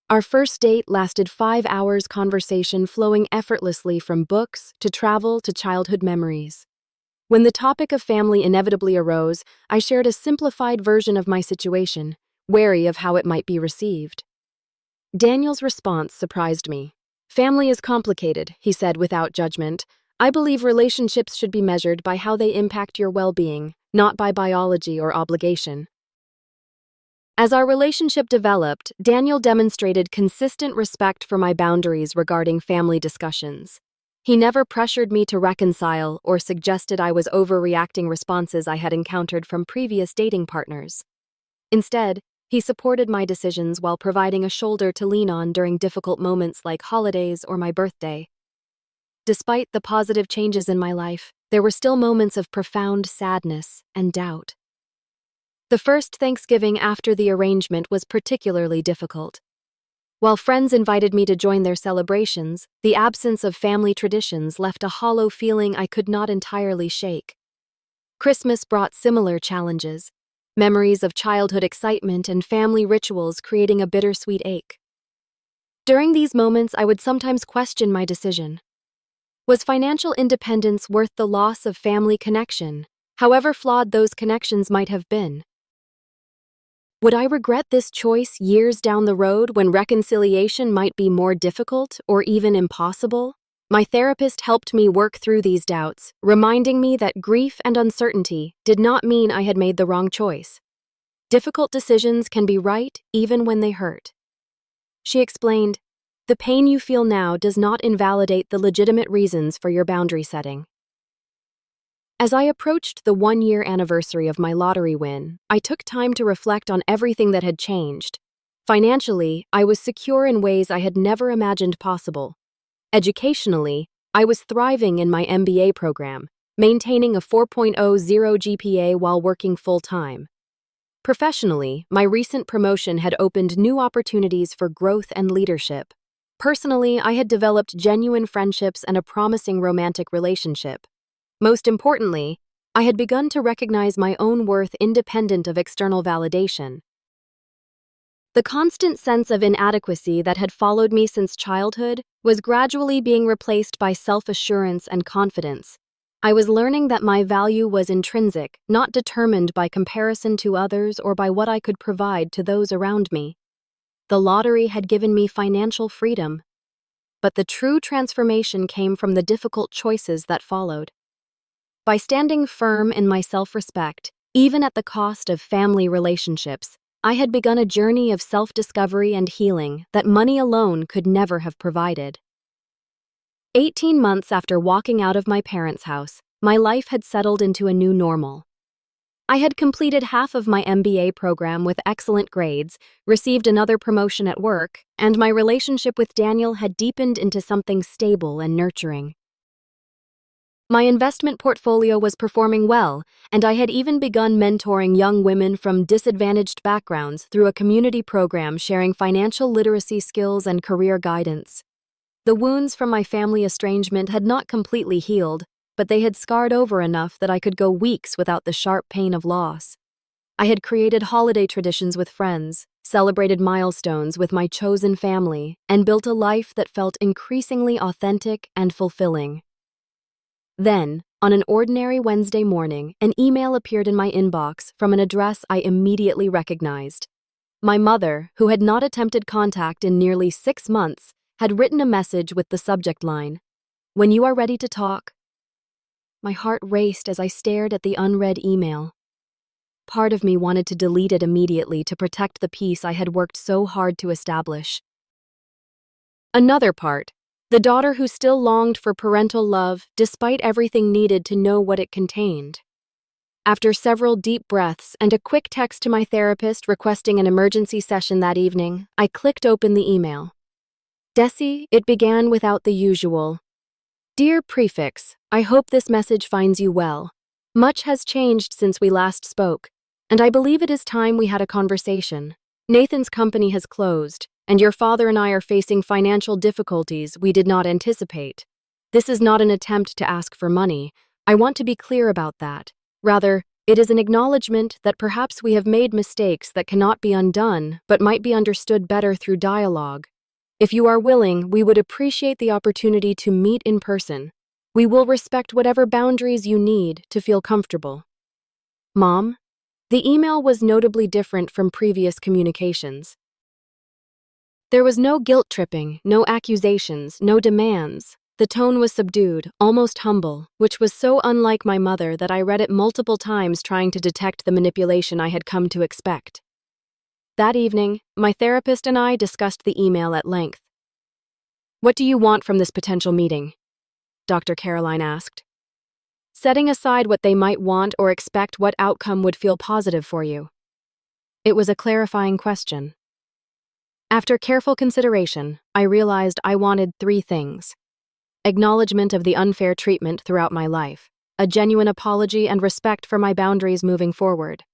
Speaker 1: Our first date lasted 5 hours conversation flowing effortlessly from books to travel to childhood memories. When the topic of family inevitably arose, I shared a simplified version of my situation, wary of how it might be received. Daniel's response surprised me. "Family is complicated," he said without judgment. "I believe relationships should be measured by how they impact your well-being, not by biology or obligation." As our relationship developed, Daniel demonstrated consistent respect for my boundaries regarding family discussions. He never pressured me to reconcile or suggested I was overreacting responses I had encountered from previous dating partners. Instead, he supported my decisions while providing a shoulder to lean on during difficult moments like holidays or my birthday. Despite the positive changes in my life, there were still moments of profound sadness and doubt. The first Thanksgiving after the arrangement was particularly difficult. While friends invited me to join their celebrations, the absence of family traditions left a hollow feeling I could not entirely shake. Christmas brought similar challenges, memories of childhood excitement and family rituals creating a bittersweet ache. During these moments, I would sometimes question my decision. Was financial independence worth the loss of family connection, however flawed those connections might have been? Would I regret this choice years down the road when reconciliation might be more difficult or even impossible? My therapist helped me work through these doubts, reminding me that grief and uncertainty did not mean I had made the wrong choice. Difficult decisions can be right even when they hurt. She explained, "The pain you feel now does not invalidate the legitimate reasons for your boundary setting." As I approached the 1-year anniversary of my lottery win, I took time to reflect on everything that had changed. Financially, I was secure in ways I had never imagined possible. Educationally, I was thriving in my MBA program, maintaining a 4.00 GPA while working full-time. Professionally, my recent promotion had opened new opportunities for growth and leadership. Personally, I had developed genuine friendships and a promising romantic relationship. Most importantly, I had begun to recognize my own worth independent of external validation. The constant sense of inadequacy that had followed me since childhood was gradually being replaced by self-assurance and confidence. I was learning that my value was intrinsic, not determined by comparison to others or by what I could provide to those around me. The lottery had given me financial freedom, but the true transformation came from the difficult choices that followed. By standing firm in my self-respect, even at the cost of family relationships, I had begun a journey of self-discovery and healing that money alone could never have provided. 18 months after walking out of my parents' house, my life had settled into a new normal. I had completed half of my MBA program with excellent grades, received another promotion at work, and my relationship with Daniel had deepened into something stable and nurturing. My investment portfolio was performing well, and I had even begun mentoring young women from disadvantaged backgrounds through a community program sharing financial literacy skills and career guidance. The wounds from my family estrangement had not completely healed, but they had scarred over enough that I could go weeks without the sharp pain of loss. I had created holiday traditions with friends, celebrated milestones with my chosen family, and built a life that felt increasingly authentic and fulfilling. Then, on an ordinary Wednesday morning, an email appeared in my inbox from an address I immediately recognized. My mother, who had not attempted contact in nearly 6 months, had written a message with the subject line, "When you are ready to talk." My heart raced as I stared at the unread email. Part of me wanted to delete it immediately to protect the peace I had worked so hard to establish. Another part, the daughter who still longed for parental love despite everything needed to know what it contained. After several deep breaths and a quick text to my therapist requesting an emergency session that evening, I clicked open the email. Desi, it began without the usual. Dear Prefix, I hope this message finds you well. Much has changed since we last spoke, and I believe it is time we had a conversation. Nathan's company has closed, and your father and I are facing financial difficulties we did not anticipate. This is not an attempt to ask for money. I want to be clear about that. Rather, it is an acknowledgement that perhaps we have made mistakes that cannot be undone, but might be understood better through dialogue. If you are willing, we would appreciate the opportunity to meet in person. We will respect whatever boundaries you need to feel comfortable. Mom? The email was notably different from previous communications. There was no guilt-tripping, no accusations, no demands. The tone was subdued, almost humble, which was so unlike my mother that I read it multiple times trying to detect the manipulation I had come to expect. That evening, my therapist and I discussed the email at length. What do you want from this potential meeting? Dr. Caroline asked. Setting aside what they might want or expect, what outcome would feel positive for you? It was a clarifying question. After careful consideration, I realized I wanted 3 things. Acknowledgement of the unfair treatment throughout my life, a genuine apology and respect for my boundaries moving forward.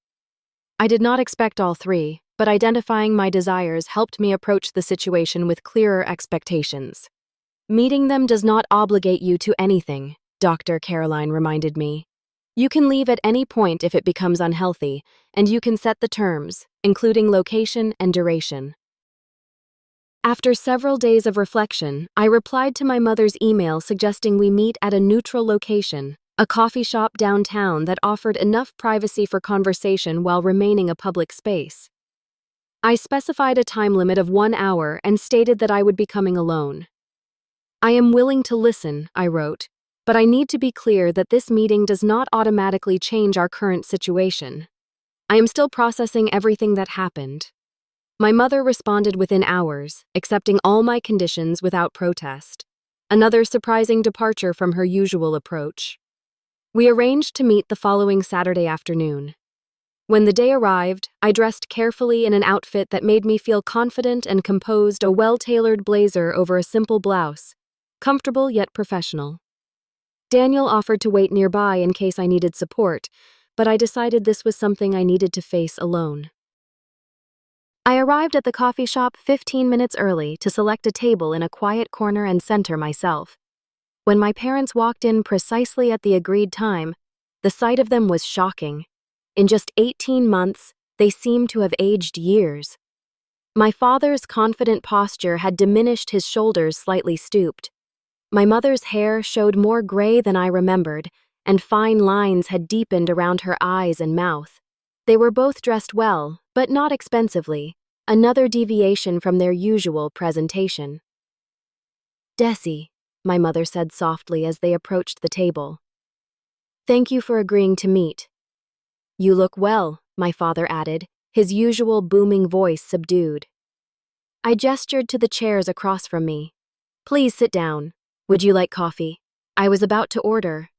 Speaker 1: I did not expect all 3, but identifying my desires helped me approach the situation with clearer expectations. Meeting them does not obligate you to anything, Dr. Caroline reminded me. You can leave at any point if it becomes unhealthy, and you can set the terms, including location and duration. After several days of reflection, I replied to my mother's email suggesting we meet at a neutral location, a coffee shop downtown that offered enough privacy for conversation while remaining a public space. I specified a time limit of 1 hour and stated that I would be coming alone. I am willing to listen, I wrote, but I need to be clear that this meeting does not automatically change our current situation. I am still processing everything that happened. My mother responded within hours, accepting all my conditions without protest. Another surprising departure from her usual approach. We arranged to meet the following Saturday afternoon. When the day arrived, I dressed carefully in an outfit that made me feel confident and composed, a well-tailored blazer over a simple blouse, comfortable yet professional. Daniel offered to wait nearby in case I needed support, but I decided this was something I needed to face alone. I arrived at the coffee shop 15 minutes early to select a table in a quiet corner and center myself. When my parents walked in precisely at the agreed time, the sight of them was shocking. In just 18 months, they seemed to have aged years. My father's confident posture had diminished, his shoulders slightly stooped. My mother's hair showed more gray than I remembered, and fine lines had deepened around her eyes and mouth. They were both dressed well, but not expensively, another deviation from their usual presentation. Desi, my mother said softly as they approached the table. Thank you for agreeing to meet. You look well, my father added, his usual booming voice subdued. I gestured to the chairs across from me. "Please sit down. Would you like coffee?" I was about to order.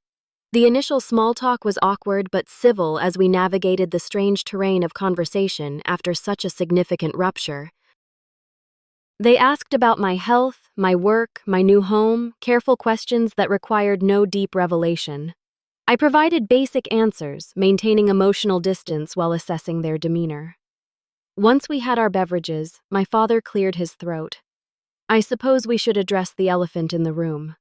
Speaker 1: The initial small talk was awkward but civil as we navigated the strange terrain of conversation after such a significant rupture. They asked about my health, my work, my new home, careful questions that required no deep revelation. I provided basic answers, maintaining emotional distance while assessing their demeanor. Once we had our beverages, my father cleared his throat. "I suppose we should address the elephant in the room.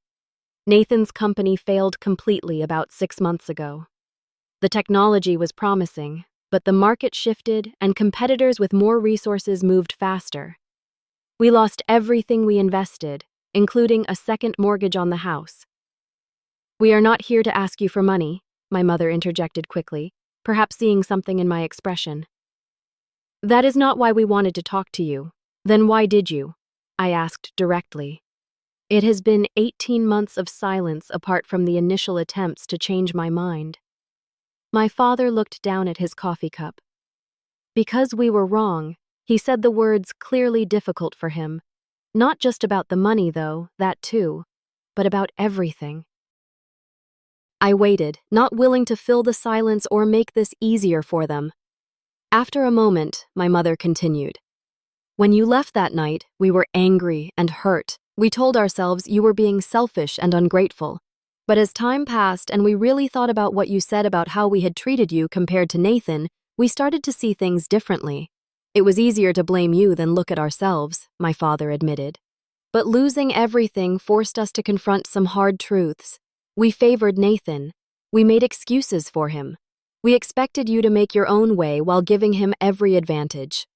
Speaker 1: Nathan's company failed completely about 6 months ago. The technology was promising, but the market shifted and competitors with more resources moved faster. We lost everything we invested, including a second mortgage on the house." "We are not here to ask you for money," my mother interjected quickly, perhaps seeing something in my expression. "That is not why we wanted to talk to you. Then why did you?" I asked directly. It has been 18 months of silence apart from the initial attempts to change my mind. My father looked down at his coffee cup. Because we were wrong, he said the words clearly difficult for him. Not just about the money, though, that too, but about everything. I waited, not willing to fill the silence or make this easier for them. After a moment, my mother continued. "When you left that night, we were angry and hurt. We told ourselves you were being selfish and ungrateful. But as time passed and we really thought about what you said about how we had treated you compared to Nathan, we started to see things differently. It was easier to blame you than look at ourselves," my father admitted. "But losing everything forced us to confront some hard truths. We favored Nathan. We made excuses for him. We expected you to make your own way while giving him every advantage."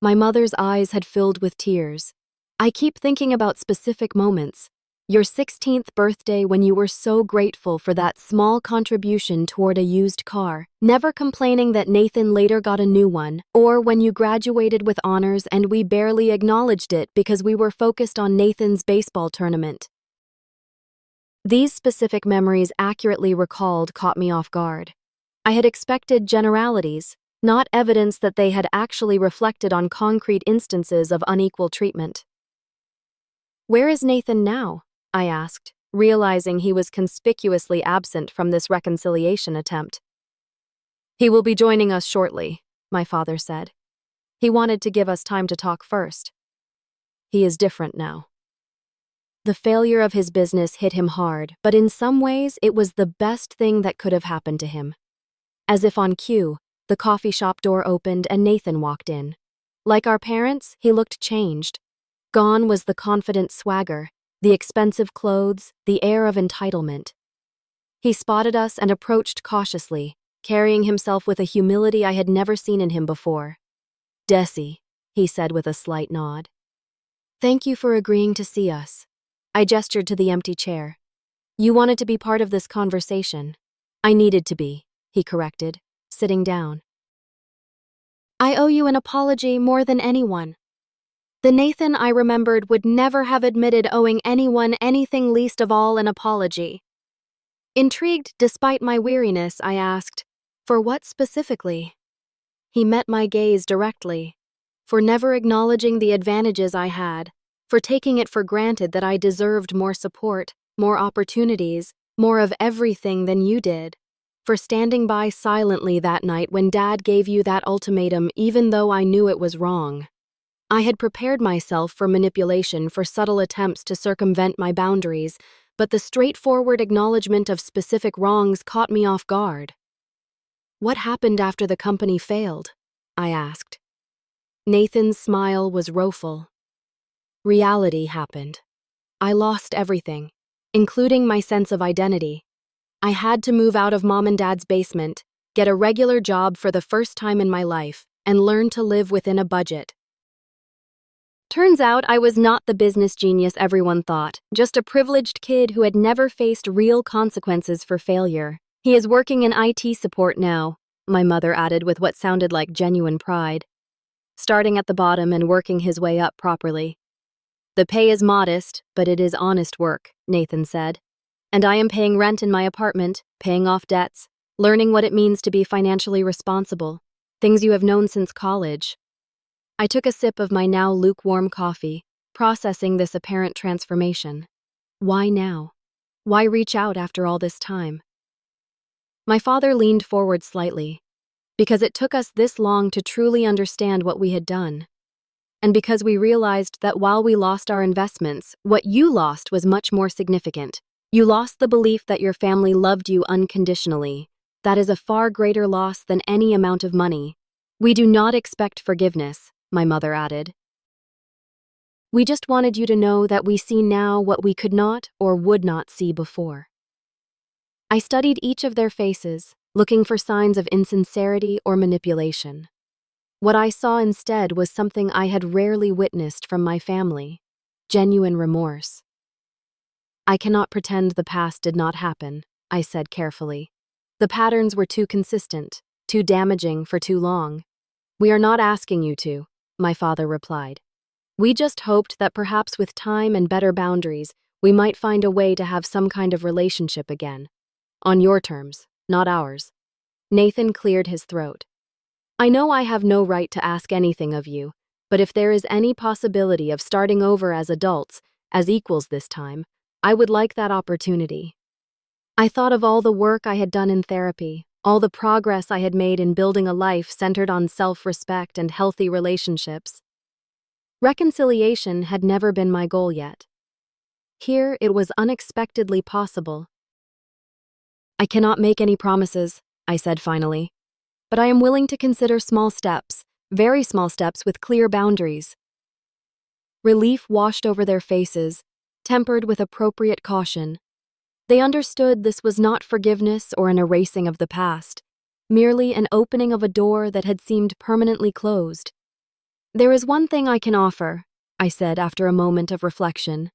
Speaker 1: My mother's eyes had filled with tears. "I keep thinking about specific moments. Your 16th birthday when you were so grateful for that small contribution toward a used car, never complaining that Nathan later got a new one, or when you graduated with honors and we barely acknowledged it because we were focused on Nathan's baseball tournament." These specific memories accurately recalled caught me off guard. I had expected generalities, not evidence that they had actually reflected on concrete instances of unequal treatment. "Where is Nathan now?" I asked, realizing he was conspicuously absent from this reconciliation attempt. "He will be joining us shortly," my father said. "He wanted to give us time to talk first. He is different now." The failure of his business hit him hard, but in some ways it was the best thing that could have happened to him. As if on cue, the coffee shop door opened and Nathan walked in. Like our parents, he looked changed. Gone was the confident swagger, the expensive clothes, the air of entitlement. He spotted us and approached cautiously, carrying himself with a humility I had never seen in him before. "Desi," he said with a slight nod. "Thank you for agreeing to see us." I gestured to the empty chair. "You wanted to be part of this conversation." "I needed to be," he corrected, sitting down. "I owe you an apology more than anyone. The Nathan I remembered would never have admitted owing anyone anything, least of all an apology." Intrigued despite my weariness, I asked, "For what specifically?" He met my gaze directly. "For never acknowledging the advantages I had, for taking it for granted that I deserved more support, more opportunities, more of everything than you did. For standing by silently that night when Dad gave you that ultimatum even though I knew it was wrong. I had prepared myself for manipulation, for subtle attempts to circumvent my boundaries, but the straightforward acknowledgement of specific wrongs caught me off guard." "What happened after the company failed?" I asked. Nathan's smile was woeful. "Reality happened. I lost everything, including my sense of identity. I had to move out of Mom and Dad's basement, get a regular job for the first time in my life, and learn to live within a budget." Turns out I was not the business genius everyone thought, just a privileged kid who had never faced real consequences for failure. "He is working in IT support now," my mother added with what sounded like genuine pride. "Starting at the bottom and working his way up properly. The pay is modest, but it is honest work," Nathan said. "And I am paying rent in my apartment, paying off debts, learning what it means to be financially responsible. Things you have known since college. I took a sip of my now lukewarm coffee, processing this apparent transformation. Why now? Why reach out after all this time? My father leaned forward slightly. Because it took us this long to truly understand what we had done. And because we realized that while we lost our investments, what you lost was much more significant. You lost the belief that your family loved you unconditionally. That is a far greater loss than any amount of money. We do not expect forgiveness, my mother added. We just wanted you to know that we see now what we could not or would not see before. I studied each of their faces, looking for signs of insincerity or manipulation. What I saw instead was something I had rarely witnessed from my family: genuine remorse. I cannot pretend the past did not happen, I said carefully. The patterns were too consistent, too damaging for too long. We are not asking you to, my father replied. We just hoped that perhaps with time and better boundaries, we might find a way to have some kind of relationship again. On your terms, not ours. Nathan cleared his throat. I know I have no right to ask anything of you, but if there is any possibility of starting over as adults, as equals this time, I would like that opportunity. I thought of all the work I had done in therapy, all the progress I had made in building a life centered on self-respect and healthy relationships. Reconciliation had never been my goal yet. Here, it was unexpectedly possible. I cannot make any promises, I said finally, but I am willing to consider small steps, very small steps with clear boundaries. Relief washed over their faces, tempered with appropriate caution. They understood this was not forgiveness or an erasing of the past, merely an opening of a door that had seemed permanently closed. There is one thing I can offer, I said after a moment of reflection.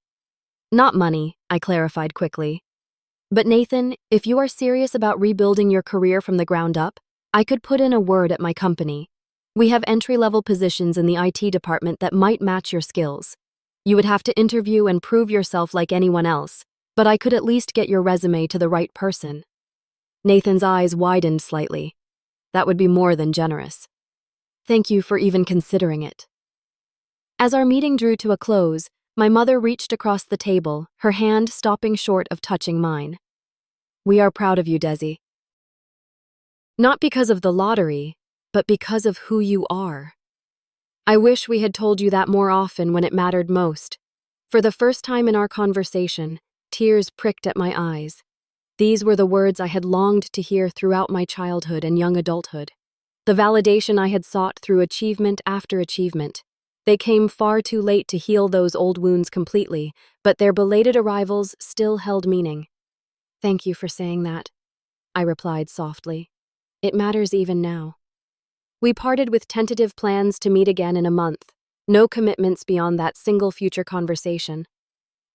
Speaker 1: Not money, I clarified quickly. But Nathan, if you are serious about rebuilding your career from the ground up, I could put in a word at my company. We have entry-level positions in the IT department that might match your skills. You would have to interview and prove yourself like anyone else, but I could at least get your resume to the right person. Nathan's eyes widened slightly. That would be more than generous. Thank you for even considering it. As our meeting drew to a close, my mother reached across the table, her hand stopping short of touching mine. We are proud of you, Desi. Not because of the lottery, but because of who you are. I wish we had told you that more often when it mattered most. For the first time in our conversation, tears pricked at my eyes. These were the words I had longed to hear throughout my childhood and young adulthood. The validation I had sought through achievement after achievement. They came far too late to heal those old wounds completely, but their belated arrivals still held meaning. Thank you for saying that, I replied softly. It matters even now. We parted with tentative plans to meet again in a month, no commitments beyond that single future conversation.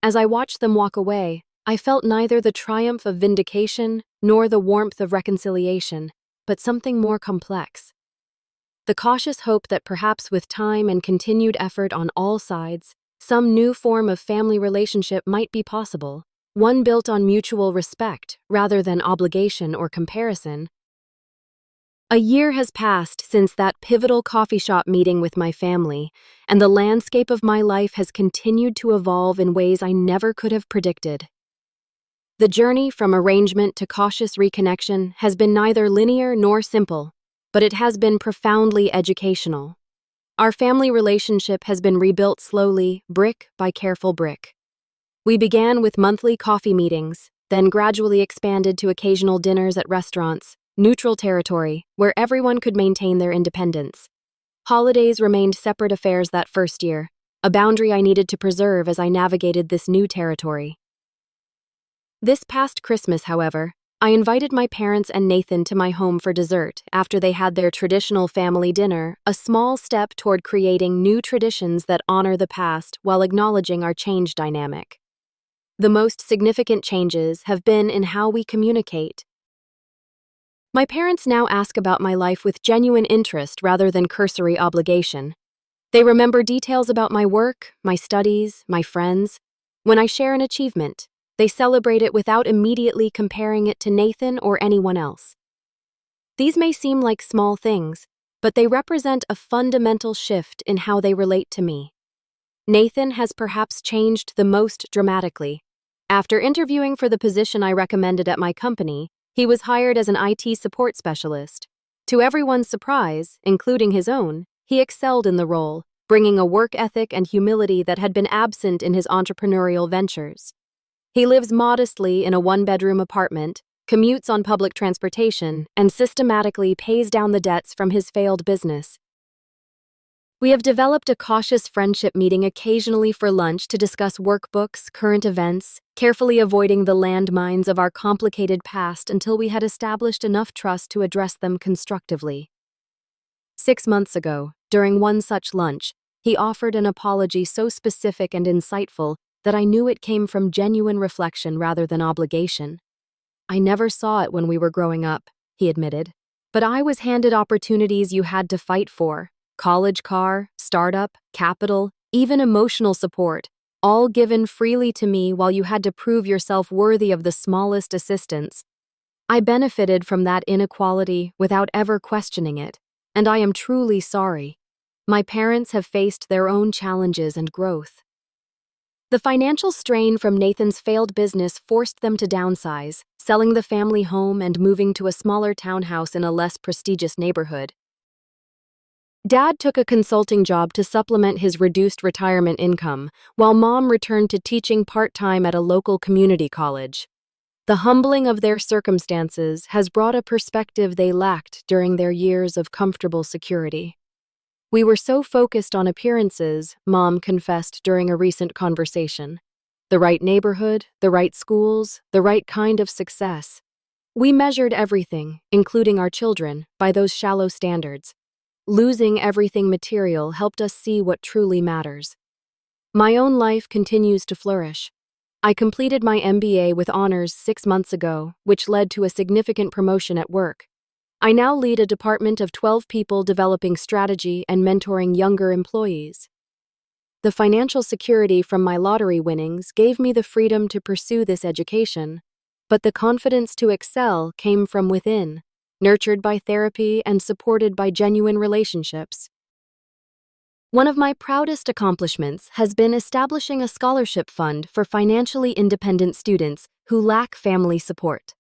Speaker 1: As I watched them walk away, I felt neither the triumph of vindication nor the warmth of reconciliation, but something more complex. The cautious hope that perhaps with time and continued effort on all sides, some new form of family relationship might be possible, one built on mutual respect rather than obligation or comparison. A year has passed since that pivotal coffee shop meeting with my family, and the landscape of my life has continued to evolve in ways I never could have predicted. The journey from arrangement to cautious reconnection has been neither linear nor simple, but it has been profoundly educational. Our family relationship has been rebuilt slowly, brick by careful brick. We began with monthly coffee meetings, then gradually expanded to occasional dinners at restaurants, neutral territory, where everyone could maintain their independence. Holidays remained separate affairs that first year, a boundary I needed to preserve as I navigated this new territory. This past Christmas, however, I invited my parents and Nathan to my home for dessert after they had their traditional family dinner, a small step toward creating new traditions that honor the past while acknowledging our change dynamic. The most significant changes have been in how we communicate. My parents now ask about my life with genuine interest rather than cursory obligation. They remember details about my work, my studies, my friends. When I share an achievement, they celebrate it without immediately comparing it to Nathan or anyone else. These may seem like small things, but they represent a fundamental shift in how they relate to me. Nathan has perhaps changed the most dramatically. After interviewing for the position I recommended at my company, he was hired as an IT support specialist. To everyone's surprise, including his own, he excelled in the role, bringing a work ethic and humility that had been absent in his entrepreneurial ventures. He lives modestly in a one-bedroom apartment, commutes on public transportation, and systematically pays down the debts from his failed business. We have developed a cautious friendship meeting occasionally for lunch to discuss workbooks, current events, carefully avoiding the landmines of our complicated past until we had established enough trust to address them constructively. 6 months ago, during one such lunch, he offered an apology so specific and insightful that I knew it came from genuine reflection rather than obligation. "I never saw it when we were growing up," he admitted, "but I was handed opportunities you had to fight for. College car, startup, capital, even emotional support, all given freely to me while you had to prove yourself worthy of the smallest assistance. I benefited from that inequality without ever questioning it, and I am truly sorry. My parents have faced their own challenges and growth." The financial strain from Nathan's failed business forced them to downsize, selling the family home and moving to a smaller townhouse in a less prestigious neighborhood. Dad took a consulting job to supplement his reduced retirement income, while Mom returned to teaching part-time at a local community college. The humbling of their circumstances has brought a perspective they lacked during their years of comfortable security. "We were so focused on appearances," Mom confessed during a recent conversation. "The right neighborhood, the right schools, the right kind of success. We measured everything, including our children, by those shallow standards. Losing everything material helped us see what truly matters." My own life continues to flourish. I completed my MBA with honors 6 months ago, which led to a significant promotion at work. I now lead a department of 12 people developing strategy and mentoring younger employees. The financial security from my lottery winnings gave me the freedom to pursue this education, but the confidence to excel came from within, nurtured by therapy and supported by genuine relationships. One of my proudest accomplishments has been establishing a scholarship fund for financially independent students who lack family support.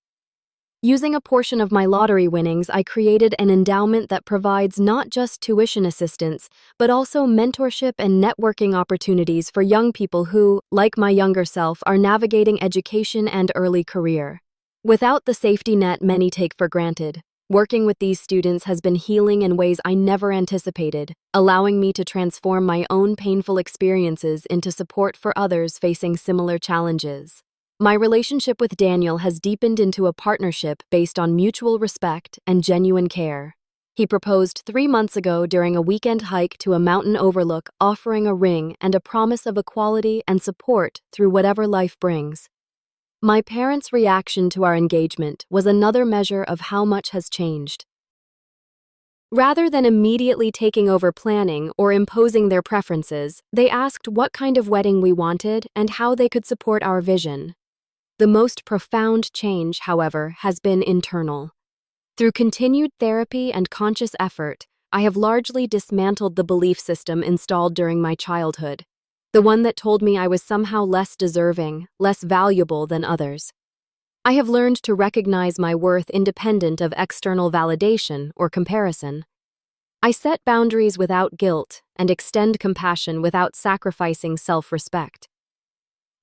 Speaker 1: Using a portion of my lottery winnings, I created an endowment that provides not just tuition assistance, but also mentorship and networking opportunities for young people who, like my younger self, are navigating education and early career. Without the safety net many take for granted, working with these students has been healing in ways I never anticipated, allowing me to transform my own painful experiences into support for others facing similar challenges. My relationship with Daniel has deepened into a partnership based on mutual respect and genuine care. He proposed 3 months ago during a weekend hike to a mountain overlook, offering a ring and a promise of equality and support through whatever life brings. My parents' reaction to our engagement was another measure of how much has changed. Rather than immediately taking over planning or imposing their preferences, they asked what kind of wedding we wanted and how they could support our vision. The most profound change, however, has been internal. Through continued therapy and conscious effort, I have largely dismantled the belief system installed during my childhood, the one that told me I was somehow less deserving, less valuable than others. I have learned to recognize my worth independent of external validation or comparison. I set boundaries without guilt and extend compassion without sacrificing self-respect.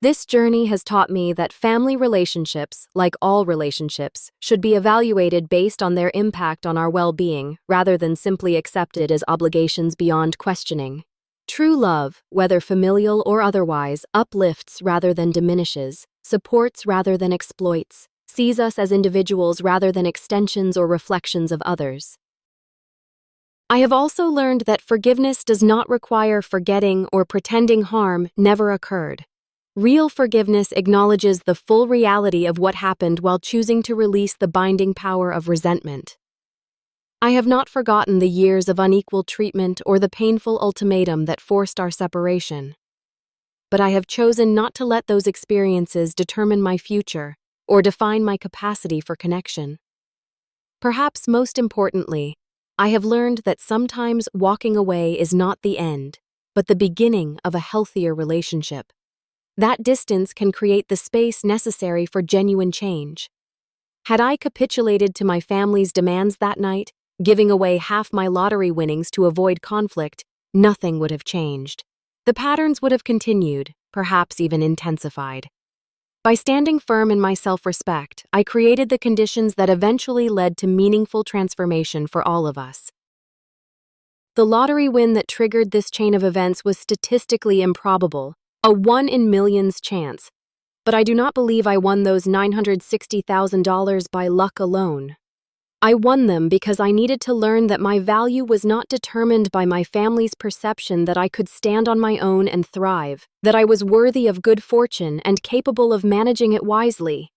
Speaker 1: This journey has taught me that family relationships, like all relationships, should be evaluated based on their impact on our well-being rather than simply accepted as obligations beyond questioning. True love, whether familial or otherwise, uplifts rather than diminishes, supports rather than exploits, sees us as individuals rather than extensions or reflections of others. I have also learned that forgiveness does not require forgetting or pretending harm never occurred. Real forgiveness acknowledges the full reality of what happened while choosing to release the binding power of resentment. I have not forgotten the years of unequal treatment or the painful ultimatum that forced our separation. But I have chosen not to let those experiences determine my future or define my capacity for connection. Perhaps most importantly, I have learned that sometimes walking away is not the end, but the beginning of a healthier relationship. That distance can create the space necessary for genuine change. Had I capitulated to my family's demands that night, giving away half my lottery winnings to avoid conflict, nothing would have changed. The patterns would have continued, perhaps even intensified. By standing firm in my self-respect, I created the conditions that eventually led to meaningful transformation for all of us. The lottery win that triggered this chain of events was statistically improbable, a 1 in millions chance. But I do not believe I won those $960,000 by luck alone. I won them because I needed to learn that my value was not determined by my family's perception that I could stand on my own and thrive, that I was worthy of good fortune and capable of managing it wisely.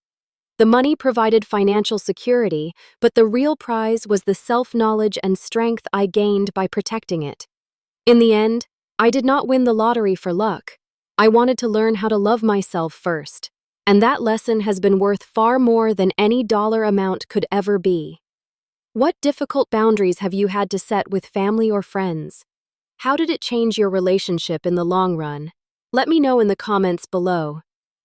Speaker 1: The money provided financial security, but the real prize was the self-knowledge and strength I gained by protecting it. In the end, I did not win the lottery for luck. I wanted to learn how to love myself first, and that lesson has been worth far more than any dollar amount could ever be. What difficult boundaries have you had to set with family or friends? How did it change your relationship in the long run? Let me know in the comments below.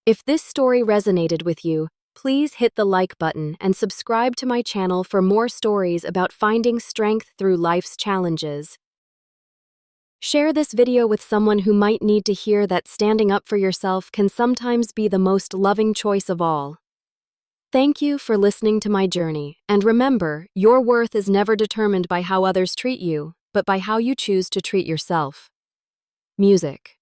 Speaker 1: If this story resonated with you, please hit the like button and subscribe to my channel for more stories about finding strength through life's challenges. Share this video with someone who might need to hear that standing up for yourself can sometimes be the most loving choice of all. Thank you for listening to my journey, and remember, your worth is never determined by how others treat you, but by how you choose to treat yourself. Music.